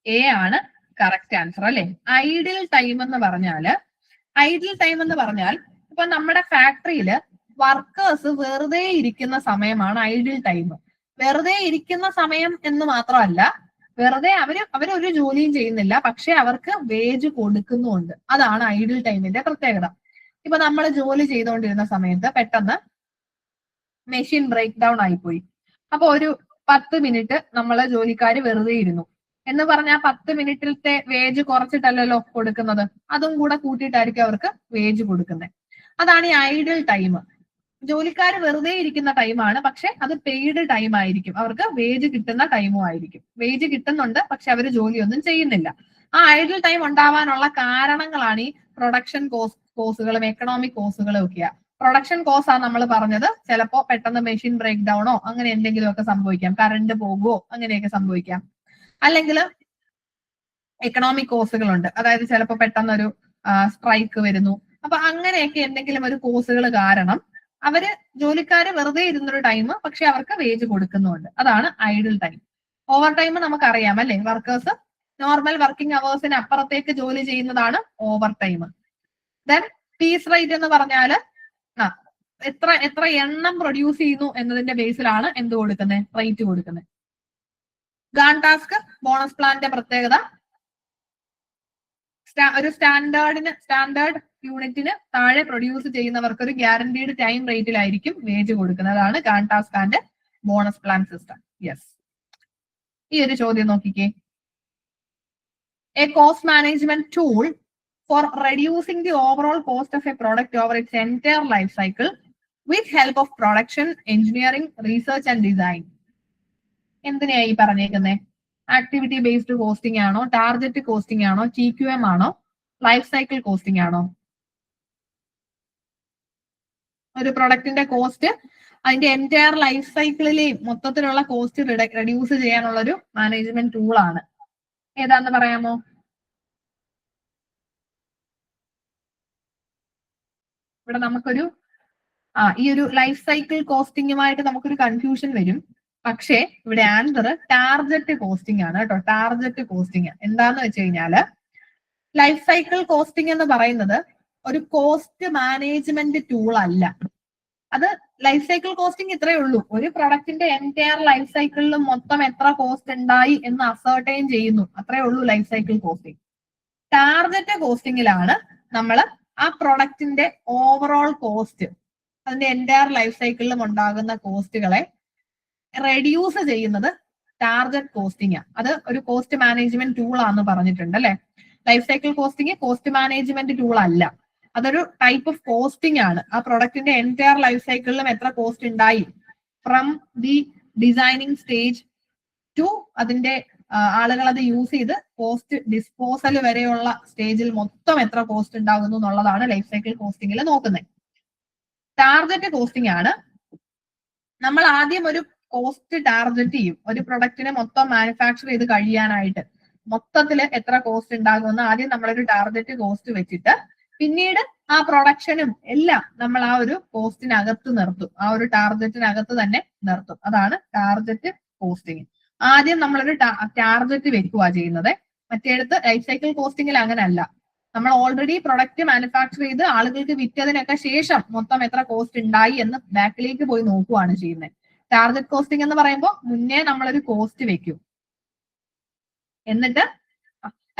എ ആണ് കറക്റ്റ് ആൻസർ അല്ലെ. ഐഡിൽ ടൈം എന്ന് പറഞ്ഞാൽ ഇപ്പൊ നമ്മുടെ ഫാക്ടറിയിൽ വർക്കേഴ്സ് വെറുതെ ഇരിക്കുന്ന സമയമാണ് ഐഡിൽ ടൈം. വെറുതെ ഇരിക്കുന്ന സമയം എന്ന് മാത്രമല്ല, വെറുതെ അവരൊരു ജോലിയും ചെയ്യുന്നില്ല, പക്ഷെ അവർക്ക് വേജ് കൊടുക്കുന്നുണ്ട്. അതാണ് ഐഡിൽ ടൈമിന്റെ പ്രത്യേകത. ഇപ്പൊ നമ്മൾ ജോലി ചെയ്തുകൊണ്ടിരുന്ന സമയത്ത് പെട്ടെന്ന് മെഷീൻ ബ്രേക്ക് ഡൗൺ ആയിപ്പോയി. അപ്പൊ ഒരു 10 മിനിറ്റ് നമ്മളെ ജോലിക്കാര് വെറുതെ ഇരുന്നു എന്ന് പറഞ്ഞാൽ 10 മിനിറ്റിലത്തെ വേജ് കുറച്ചിട്ടല്ലല്ലോ കൊടുക്കുന്നത്, അതും കൂടെ കൂട്ടിയിട്ടായിരിക്കും അവർക്ക് വേജ് കൊടുക്കുന്നത്. അതാണ് ഈ ഐഡിൽ ടൈം. ജോലിക്കാര് വെറുതെ ഇരിക്കുന്ന ടൈമാണ്, പക്ഷെ അത് പെയ്ഡ് ടൈം ആയിരിക്കും. അവർക്ക് വേജ് കിട്ടുന്ന ടൈമും ആയിരിക്കും. വേജ് കിട്ടുന്നുണ്ട്, പക്ഷെ അവർ ജോലിയൊന്നും ചെയ്യുന്നില്ല. ആ ഐഡിൽ ടൈം ഉണ്ടാവാനുള്ള കാരണങ്ങളാണ് ഈ പ്രൊഡക്ഷൻ കോസുകളും എക്കണോമിക് കോസുകളും ഒക്കെയാ. പ്രൊഡക്ഷൻ കോസ് ആണ് നമ്മൾ പറഞ്ഞത്. ചിലപ്പോ പെട്ടെന്ന് മെഷീൻ ബ്രേക്ക് ഡൗണോ അങ്ങനെ എന്തെങ്കിലും ഒക്കെ സംഭവിക്കാം, കറണ്ട് പോകുമോ അങ്ങനെയൊക്കെ സംഭവിക്കാം. അല്ലെങ്കിൽ എക്കണോമിക് കോസുകളുണ്ട്, അതായത് ചിലപ്പോൾ പെട്ടെന്നൊരു സ്ട്രൈക്ക് വരുന്നു. അപ്പൊ അങ്ങനെയൊക്കെ എന്തെങ്കിലും ഒരു കോസുകൾ കാരണം അവര് ജോലിക്കാര് വെറുതെ ഇരുന്നൊരു ടൈം, പക്ഷെ അവർക്ക് വേജ് കൊടുക്കുന്നുണ്ട്. അതാണ് ഐഡിൽ ടൈം. ഓവർ ടൈം നമുക്കറിയാം അല്ലെ, വർക്കേഴ്സ് നോർമൽ വർക്കിംഗ് അവേഴ്സിന് അപ്പുറത്തേക്ക് ജോലി ചെയ്യുന്നതാണ് overtime. Then piece rate എന്ന് പറഞ്ഞാൽ എത്ര എണ്ണം പ്രൊഡ്യൂസ് ചെയ്യുന്നു എന്നതിന്റെ ബേസിലാണ് എന്ത് കൊടുക്കുന്നത്, റേറ്റ് കൊടുക്കുന്നത്. ഗാൺ ടാസ്ക് ബോണസ് പ്ലാന്റെ പ്രത്യേകത ഒരു സ്റ്റാൻഡേർഡ് യൂണിറ്റിന് താഴെ പ്രൊഡ്യൂസ് ചെയ്യുന്നവർക്ക് ഒരു ഗ്യാരണ്ടീഡ് ടൈം റേറ്റിലായിരിക്കും വേജ് കൊടുക്കുന്നത്. അതാണ് Gantt task and bonus plan system. Yes, ഈ ഒരു ചോദ്യം നോക്കിക്കേ. A cost management tool for reducing the overall cost of a product over its entire life cycle with help of production, engineering, research and design. എന്തിനായി പറഞ്ഞേക്കുന്നത്? Activity based costing ആണോ, target costing ആണോ, TQM ആണോ, life cycle costing ആണോ? ഒരു പ്രൊഡക്റ്റിന്റെ cost അതിന്റെ entire life സൈക്കിളിലെയും മൊത്തത്തിലുള്ള cost reduce ചെയ്യാനുള്ള ഒരു മാനേജ്മെന്റ് ടൂൾ ആണ്. ഏതാന്ന് പറയാമോ? ഇവിടെ നമുക്കൊരു ഈ ഒരു ലൈഫ് സൈക്കിൾ കോസ്റ്റിംഗുമായിട്ട് നമുക്കൊരു കൺഫ്യൂഷൻ വരും. പക്ഷേ ഇവിടെ ആൻസർ ടാർഗറ്റ് കോസ്റ്റിംഗ് ആണ് കേട്ടോ. ടാർഗറ്റ് കോസ്റ്റിംഗ് എന്താന്ന് വെച്ച് കഴിഞ്ഞാല് ലൈഫ് സൈക്കിൾ കോസ്റ്റിംഗ് എന്ന് പറയുന്നത് ഒരു കോസ്റ്റ് മാനേജ്മെന്റ് ടൂൾ അല്ല. അത് ലൈഫ് സൈക്കിൾ കോസ്റ്റിംഗ് ഇത്രയേ ഉള്ളൂ. ഒരു പ്രൊഡക്റ്റിന്റെ എൻറ്റയർ ലൈഫ് സൈക്കിളിൽ മൊത്തം എത്ര കോസ്റ്റ് ഉണ്ടായി എന്ന് അസർട്ടൈൻ ചെയ്യുന്നു, അത്രയേ ഉള്ളൂ ലൈഫ് സൈക്കിൾ കോസ്റ്റിംഗ്. ടാർഗറ്റ് കോസ്റ്റിംഗിലാണ് നമ്മൾ ആ പ്രൊഡക്റ്റിന്റെ ഓവറോൾ കോസ്റ്റ്, അതിന്റെ എൻറ്റയർ ലൈഫ് സൈക്കിളിലും ഉണ്ടാകുന്ന കോസ്റ്റുകളെ റെഡ്യൂസ് ചെയ്യുന്നത് ടാർഗറ്റ് കോസ്റ്റിംഗ്. അത് ഒരു കോസ്റ്റ് മാനേജ്മെന്റ് ടൂൾ ആണെന്ന് പറഞ്ഞിട്ടുണ്ട് അല്ലെ. Life cycle costing cost management tool അല്ല, അതൊരു ടൈപ്പ് ഓഫ് കോസ്റ്റിംഗ് ആണ്. ആ പ്രൊഡക്റ്റിന്റെ എൻറ്റയർ ലൈഫ് സൈക്കിളിലും എത്ര കോസ്റ്റ് ഉണ്ടായി, from the designing stage two അതിന്റെ ആളുകൾ അത് യൂസ് ചെയ്ത് പോസ്റ്റ് ഡിസ്പോസൽ വരെയുള്ള സ്റ്റേജിൽ മൊത്തം എത്ര കോസ്റ്റ് ഉണ്ടാകുന്നു എന്നുള്ളതാണ് ലൈഫ് സൈക്കിൾ കോസ്റ്റിംഗിൽ നോക്കുന്നത്. ടാർഗറ്റ് കോസ്റ്റിംഗ് ആണ് നമ്മൾ ആദ്യം ഒരു കോസ്റ്റ് ടാർഗറ്റ് ചെയ്യും. ഒരു പ്രൊഡക്റ്റിനെ മൊത്തം മാനുഫാക്ചർ ചെയ്ത് കഴിയാനായിട്ട് മൊത്തത്തിൽ എത്ര കോസ്റ്റ് ഉണ്ടാകുമെന്ന് ആദ്യം നമ്മളൊരു ടാർഗറ്റ് കോസ്റ്റ് വെച്ചിട്ട് പിന്നീട് ആ പ്രൊഡക്ഷനും എല്ലാം നമ്മൾ ആ ഒരു കോസ്റ്റിനകത്ത് നിർത്തും, ആ ഒരു ടാർഗറ്റിനകത്ത് തന്നെ നിർത്തും. അതാണ് ടാർഗറ്റ് കോസ്റ്റിംഗ്. ആദ്യം നമ്മളൊരു ടാർഗറ്റ് വെക്കുക ചെയ്യുന്നത്. മറ്റേടത്ത് ലൈഫ് സൈക്കിൾ കോസ്റ്റിംഗിൽ അങ്ങനെയല്ല. നമ്മൾ ഓൾറെഡി പ്രൊഡക്റ്റ് മാനുഫാക്ചർ ചെയ്ത് ആളുകൾക്ക് വിറ്റതിനൊക്കെ ശേഷം മൊത്തം എത്ര കോസ്റ്റ് ഉണ്ടായി എന്ന് ബാക്കിലേക്ക് പോയി നോക്കുകയാണ് ചെയ്യുന്നത്. ടാർഗറ്റ് കോസ്റ്റിംഗ് എന്ന് പറയുമ്പോൾ മുന്നേ നമ്മളൊരു കോസ്റ്റ് വെക്കും, എന്നിട്ട്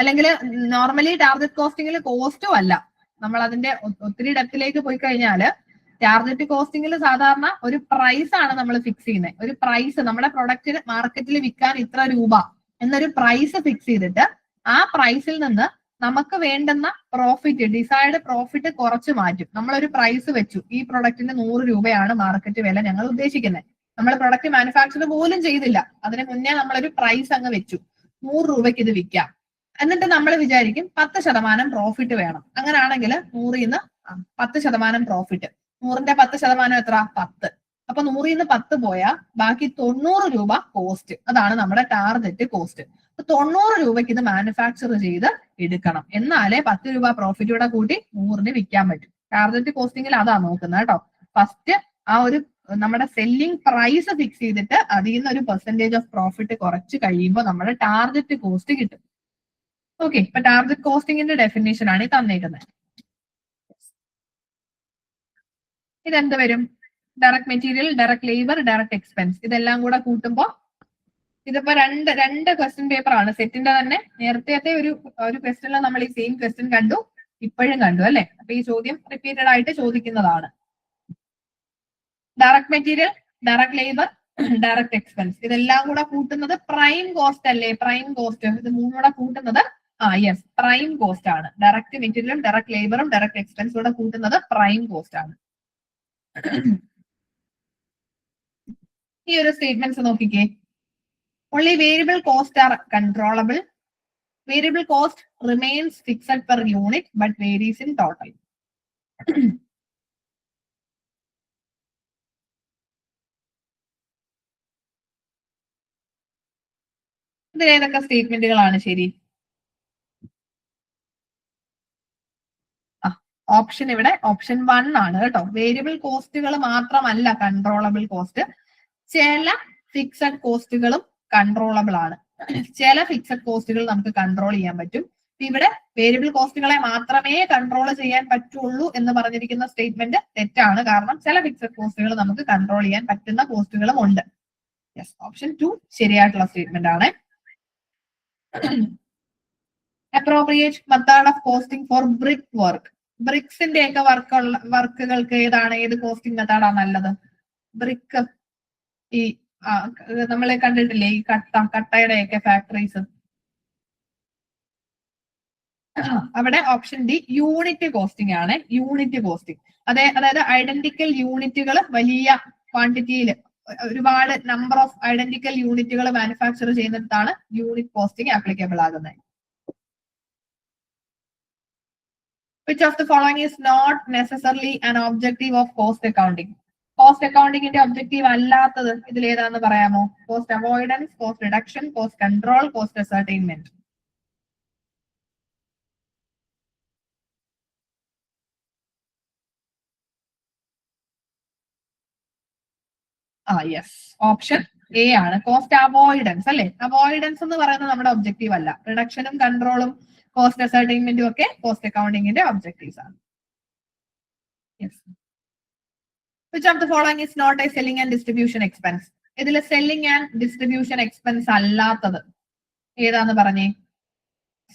അല്ലെങ്കിൽ നോർമലി ടാർഗറ്റ് കോസ്റ്റിംഗിൽ കോസ്റ്റും അല്ല, നമ്മൾ അതിന്റെ ഒത്തിരി ഡെപ്തിലേക്ക് പോയി കഴിഞ്ഞാല് ടാർഗറ്റ് കോസ്റ്റിംഗിൽ സാധാരണ ഒരു പ്രൈസ് ആണ് നമ്മൾ ഫിക്സ് ചെയ്യുന്നത്. ഒരു പ്രൈസ്, നമ്മുടെ പ്രൊഡക്റ്റിന് മാർക്കറ്റിൽ വിൽക്കാൻ ഇത്ര രൂപ എന്നൊരു പ്രൈസ് ഫിക്സ് ചെയ്തിട്ട് ആ പ്രൈസിൽ നിന്ന് നമുക്ക് വേണ്ടുന്ന പ്രോഫിറ്റ്, ഡിസൈഡ് പ്രോഫിറ്റ് കുറച്ച് മാറ്റും. നമ്മളൊരു പ്രൈസ് വെച്ചു, ഈ പ്രൊഡക്റ്റിന് 100 രൂപയാണ് മാർക്കറ്റ് വില ഞങ്ങൾ ഉദ്ദേശിക്കുന്നത്. നമ്മൾ പ്രൊഡക്റ്റ് മാനുഫാക്ചർ പോലും ചെയ്തില്ല, അതിന് മുന്നേ നമ്മളൊരു പ്രൈസ് അങ്ങ് വെച്ചു, 100 രൂപയ്ക്ക് ഇത് വിൽക്കാം. എന്നിട്ട് നമ്മൾ വിചാരിക്കും 10% പ്രോഫിറ്റ് വേണം. അങ്ങനെയാണെങ്കിൽ 100ന്ന് 10% പ്രോഫിറ്റ്, 100ന്റെ 10% എത്ര? 10. അപ്പൊ 100ന്ന് 10 പോയാൽ ബാക്കി 90 രൂപ കോസ്റ്റ്. അതാണ് നമ്മുടെ ടാർഗറ്റ് കോസ്റ്റ്. 90 രൂപയ്ക്ക് ഇത് മാനുഫാക്ചർ ചെയ്ത് എടുക്കണം, എന്നാലേ 10 രൂപ പ്രോഫിറ്റ് കൂടെ കൂട്ടി 100ന് വിൽക്കാൻ പറ്റും. ടാർഗറ്റ് കോസ്റ്റിംഗിൽ അതാ നോക്കുന്നത് കേട്ടോ. ഫസ്റ്റ് ആ ഒരു നമ്മുടെ സെല്ലിംഗ് പ്രൈസ് ഫിക്സ് ചെയ്തിട്ട് അതിൽ നിന്ന് ഒരു പെർസെന്റേജ് ഓഫ് പ്രോഫിറ്റ് കുറച്ച് കഴിയുമ്പോൾ നമ്മുടെ ടാർഗറ്റ് കോസ്റ്റ് കിട്ടും. ഓക്കെ, ഇപ്പൊ ടാർഗറ്റ് കോസ്റ്റിംഗിന്റെ ഡെഫിനേഷൻ ആണ് ഈ തന്നേക്കുന്നത്. ഇതെന്ത് വരും? Direct material, direct labour, direct expense, ഇതെല്ലാം കൂടെ കൂട്ടുമ്പോ ഇതിപ്പോ രണ്ട് ക്വസ്റ്റ്യൻ പേപ്പർ ആണ് സെറ്റിന്റെ തന്നെ. നേരത്തെ ഒരു ക്വസ്റ്റ്യനിൽ നമ്മൾ ഈ സെയിം ക്വസ്റ്റ്യൻ കണ്ടു, ഇപ്പോഴും കണ്ടു അല്ലെ. അപ്പൊ ഈ ചോദ്യം റിപ്പീറ്റഡ് ആയിട്ട് ചോദിക്കുന്നതാണ്. Direct material, direct labour, direct expense, ഇതെല്ലാം കൂടെ കൂട്ടുന്നത് പ്രൈം കോസ്റ്റ് അല്ലേ? പ്രൈം കോസ്റ്റ്, ഇത് മൂന്നും കൂടെ കൂട്ടുന്നത് യെസ് പ്രൈം കോസ്റ്റ് ആണ്. ഡയറക്ട് മെറ്റീരിയലും ഡയറക്ട് ലേബറും ഡയറക്ട് എക്സ്പെൻസും കൂടെ കൂട്ടുന്നത് പ്രൈം കോസ്റ്റ് ആണ്. ഈ ഒരു സ്റ്റേറ്റ്മെന്റ്സ് നോക്കിക്കേ. Only variable costs are controllable. Variable cost remains fixed per unit but varies in total. ഇതിൽ ഏതൊക്കെ സ്റ്റേറ്റ്മെന്റുകളാണ് ശരി? ഓപ്ഷൻ ഇവിടെ ഓപ്ഷൻ 1 ആണ് കേട്ടോ. വേരിയബിൾ കോസ്റ്റുകൾ മാത്രമല്ല കൺട്രോളബിൾ കോസ്റ്റ്, ചില ഫിക്സഡ് കോസ്റ്റുകളും കൺട്രോളബിൾ ആണ്. ചില ഫിക്സഡ് കോസ്റ്റുകൾ നമുക്ക് കൺട്രോൾ ചെയ്യാൻ പറ്റും, ഇവിടെ വേരിയബിൾ കോസ്റ്റുകളെ മാത്രമേ കൺട്രോൾ ചെയ്യാൻ പറ്റുള്ളൂ എന്ന് പറഞ്ഞിരിക്കുന്ന സ്റ്റേറ്റ്മെന്റ് തെറ്റാണ്. കാരണം ചില ഫിക്സഡ് കോസ്റ്റുകൾ നമുക്ക് കൺട്രോൾ ചെയ്യാൻ പറ്റുന്ന കോസ്റ്റുകളും ഉണ്ട്. യെസ്, ഓപ്ഷൻ 2 ശരിയായിട്ടുള്ള സ്റ്റേറ്റ്മെന്റ് ആണ്. Appropriate method of costing for brick work. ബ്രിക്സിന്റെ ഒക്കെ വർക്കുകൾക്ക് ഏത് കോസ്റ്റിംഗ് മെത്തേഡാണ് നല്ലത്? ബ്രിക്ക്, ഈ നമ്മളെ കണ്ടിട്ടില്ലേ ഈ കട്ടയുടെ ഒക്കെ ഫാക്ടറീസ്, അവിടെ ഓപ്ഷൻ ഡി യൂണിറ്റ് കോസ്റ്റിംഗ് ആണ്. യൂണിറ്റ് കോസ്റ്റിംഗ് അതായത് ഐഡന്റിക്കൽ യൂണിറ്റുകൾ വലിയ ക്വാണ്ടിറ്റിയിൽ ഒരുപാട് നമ്പർ ഓഫ് ഐഡന്റിക്കൽ യൂണിറ്റുകൾ മാനുഫാക്ചർ ചെയ്യുന്നിടത്താണ് യൂണിറ്റ് കോസ്റ്റിംഗ് ആപ്ലിക്കബിൾ ആകുന്നത്. Which of the following is not necessarily an objective of cost accounting? Cost അക്കൗണ്ടിങ്ങിന്റെ ഒബ്ജക്റ്റീവ് അല്ലാത്തത് ഇതിൽ ഏതാണെന്ന് പറയാമോ? Cost avoidance, cost reduction, cost control, cost ascertainment. Yes, option A ആണ്. Cost avoidance അല്ലെ? Avoidance എന്ന് പറയുന്നത് നമ്മുടെ ഒബ്ജക്റ്റീവ് അല്ല. റിഡക്ഷനും കൺട്രോളും കോസ്റ്റ് അസർട്ടൈൻമെന്റും ഒക്കെ കോസ്റ്റ് അക്കൗണ്ടിങ്ങിന്റെ ഒബ്ജക്റ്റീവ്സ് ആണ്. Yes. Which of the following is not a selling and distribution expense? ഇതിൽ സെല്ലിംഗ് ആൻഡ് ഡിസ്ട്രിബ്യൂഷൻ എക്സ്പെൻസ് അല്ലാത്തത് ഏതാന്ന് പറഞ്ഞേ?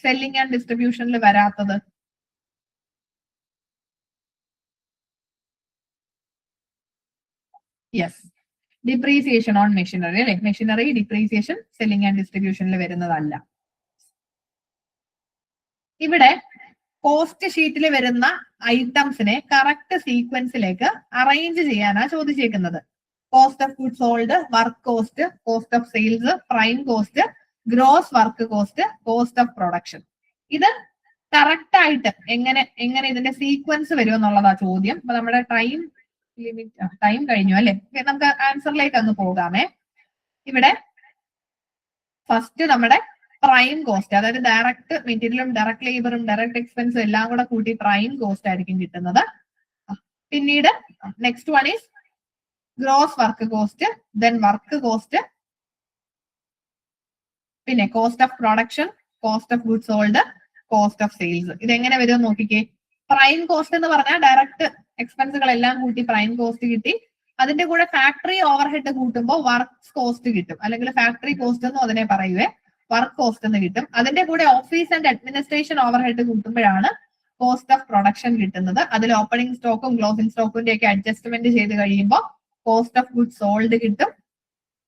സെല്ലിംഗ് ആൻഡ് ഡിസ്ട്രിബ്യൂഷനിൽ വരാത്തത് യെസ്, ഡിപ്രീസിയേഷൻ ഓൺ മെഷീനറി അല്ലെ? മെഷീനറി ഡിപ്രീസിയേഷൻ സെല്ലിംഗ് ആൻഡ് ഡിസ്ട്രിബ്യൂഷനിൽ വരുന്നതല്ല. ഇവിടെ കോസ്റ്റ് ഷീറ്റിൽ വരുന്ന ഐറ്റംസിനെ കറക്റ്റ് സീക്വൻസിലേക്ക് അറേഞ്ച് ചെയ്യാനാണ് ചോദിച്ചേക്കുന്നത്. Cost of goods sold, work cost, cost of sales, prime cost, gross work cost, cost of production. ഇത് കറക്റ്റ് ആയിട്ട് എങ്ങനെ ഇതിന്റെ സീക്വൻസ് വരും എന്നുള്ളതാ ചോദ്യം. അപ്പൊ നമ്മുടെ ടൈം കഴിഞ്ഞു അല്ലെ? നമുക്ക് ആൻസറിലേക്ക് ഒന്ന് പോകാമേ. ഇവിടെ ഫസ്റ്റ് നമ്മുടെ പ്രൈം കോസ്റ്റ്, അതായത് ഡയറക്റ്റ് മെറ്റീരിയലും ഡയറക്ട് ലേബറും ഡയറക്ട് എക്സ്പെൻസും എല്ലാം കൂടെ കൂട്ടി പ്രൈം കോസ്റ്റ് ആയിരിക്കും കിട്ടുന്നത്. പിന്നീട് next one is gross work cost, then work cost, പിന്നെ cost of production, cost of goods sold, cost of sales. ഇതെങ്ങനെ വരും നോക്കിക്കേ. പ്രൈം കോസ്റ്റ് എന്ന് പറഞ്ഞാൽ ഡയറക്റ്റ് എക്സ്പെൻസുകളെല്ലാം കൂട്ടി പ്രൈം കോസ്റ്റ് കിട്ടി. അതിന്റെ കൂടെ ഫാക്ടറി ഓവർഹെഡ് കൂട്ടുമ്പോൾ വർക്ക് കോസ്റ്റ് കിട്ടും, അല്ലെങ്കിൽ ഫാക്ടറി കോസ്റ്റ് എന്നും അതിനെ പറയുവേ, വർക്ക് കോസ്റ്റ് എന്ന് കിട്ടും. അതിന്റെ കൂടെ ഓഫീസ് ആൻഡ് അഡ്മിനിസ്ട്രേഷൻ ഓവർഹെഡ് കൂട്ടുമ്പോഴാണ് കോസ്റ്റ് ഓഫ് പ്രൊഡക്ഷൻ കിട്ടുന്നത്. അതിൽ ഓപ്പണിംഗ് സ്റ്റോക്കും ക്ലോസിംഗ് സ്റ്റോക്കിന്റെ ഒക്കെ അഡ്ജസ്റ്റ്മെന്റ് ചെയ്ത് കഴിയുമ്പോൾ കോസ്റ്റ് ഓഫ് ഗുഡ്സ് സോൾഡ് കിട്ടും.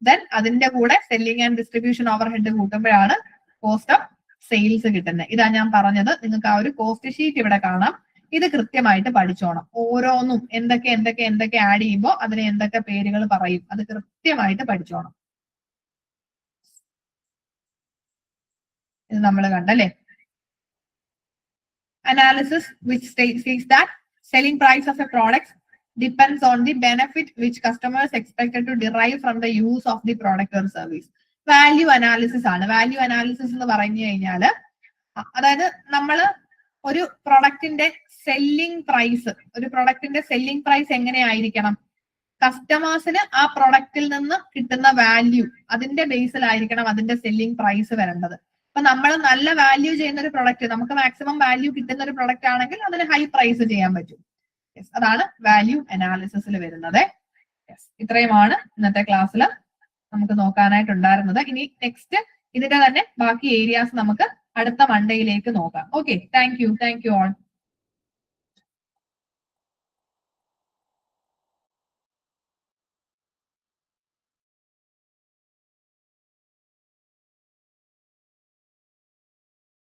ദെൻ അതിന്റെ കൂടെ സെല്ലിംഗ് ആൻഡ് ഡിസ്ട്രിബ്യൂഷൻ ഓവർഹെഡ് കൂട്ടുമ്പോഴാണ് കോസ്റ്റ് ഓഫ് സെയിൽസ് കിട്ടുന്നത്. ഇതാ ഞാൻ പറഞ്ഞത്. നിങ്ങൾക്ക് ആ ഒരു കോസ്റ്റ് ഷീറ്റ് ഇവിടെ കാണാം. ഇത് കൃത്യമായിട്ട് പഠിച്ചോണം. ഓരോന്നും എന്തൊക്കെ ആഡ് ചെയ്യുമ്പോൾ അതിന് എന്തൊക്കെ പേരുകൾ പറയും, അത് കൃത്യമായിട്ട് പഠിച്ചോണം. ഇത് നമ്മൾ കണ്ടല്ലേ. Analysis which states that selling price of a product depends on the benefit which customers expected to derive from the use of the product or service. Value analysis ആണ്. വാല്യൂ അനാലിസിസ് എന്ന് പറഞ്ഞു കഴിഞ്ഞാല് അതായത് നമ്മള് ഒരു പ്രൊഡക്റ്റിന്റെ സെല്ലിംഗ് പ്രൈസ് എങ്ങനെയായിരിക്കണം? കസ്റ്റമേഴ്സിന് ആ പ്രൊഡക്റ്റിൽ നിന്ന് കിട്ടുന്ന വാല്യൂ, അതിന്റെ ബേസിലായിരിക്കണം അതിന്റെ സെല്ലിംഗ് പ്രൈസ് വരേണ്ടത്. അപ്പൊ നമ്മൾ നല്ല വാല്യൂ ചെയ്യുന്ന ഒരു പ്രൊഡക്റ്റ്, നമുക്ക് മാക്സിമം വാല്യൂ കിട്ടുന്ന ഒരു പ്രൊഡക്റ്റ് ആണെങ്കിൽ അതിന് ഹൈ പ്രൈസ് ചെയ്യാൻ പറ്റും. അതാണ് വാല്യൂ അനാലിസിസിൽ വരുന്നത്. ഇത്രയുമാണ് ഇന്നത്തെ ക്ലാസ്സിൽ നമുക്ക് നോക്കാനായിട്ടുണ്ടായിരുന്നത്. ഇനി നെക്സ്റ്റ് ഇതിന്റെ തന്നെ ബാക്കി ഏരിയാസ് നമുക്ക് അടുത്ത മൺഡേയിലേക്ക് നോക്കാം. Okay, thank you all.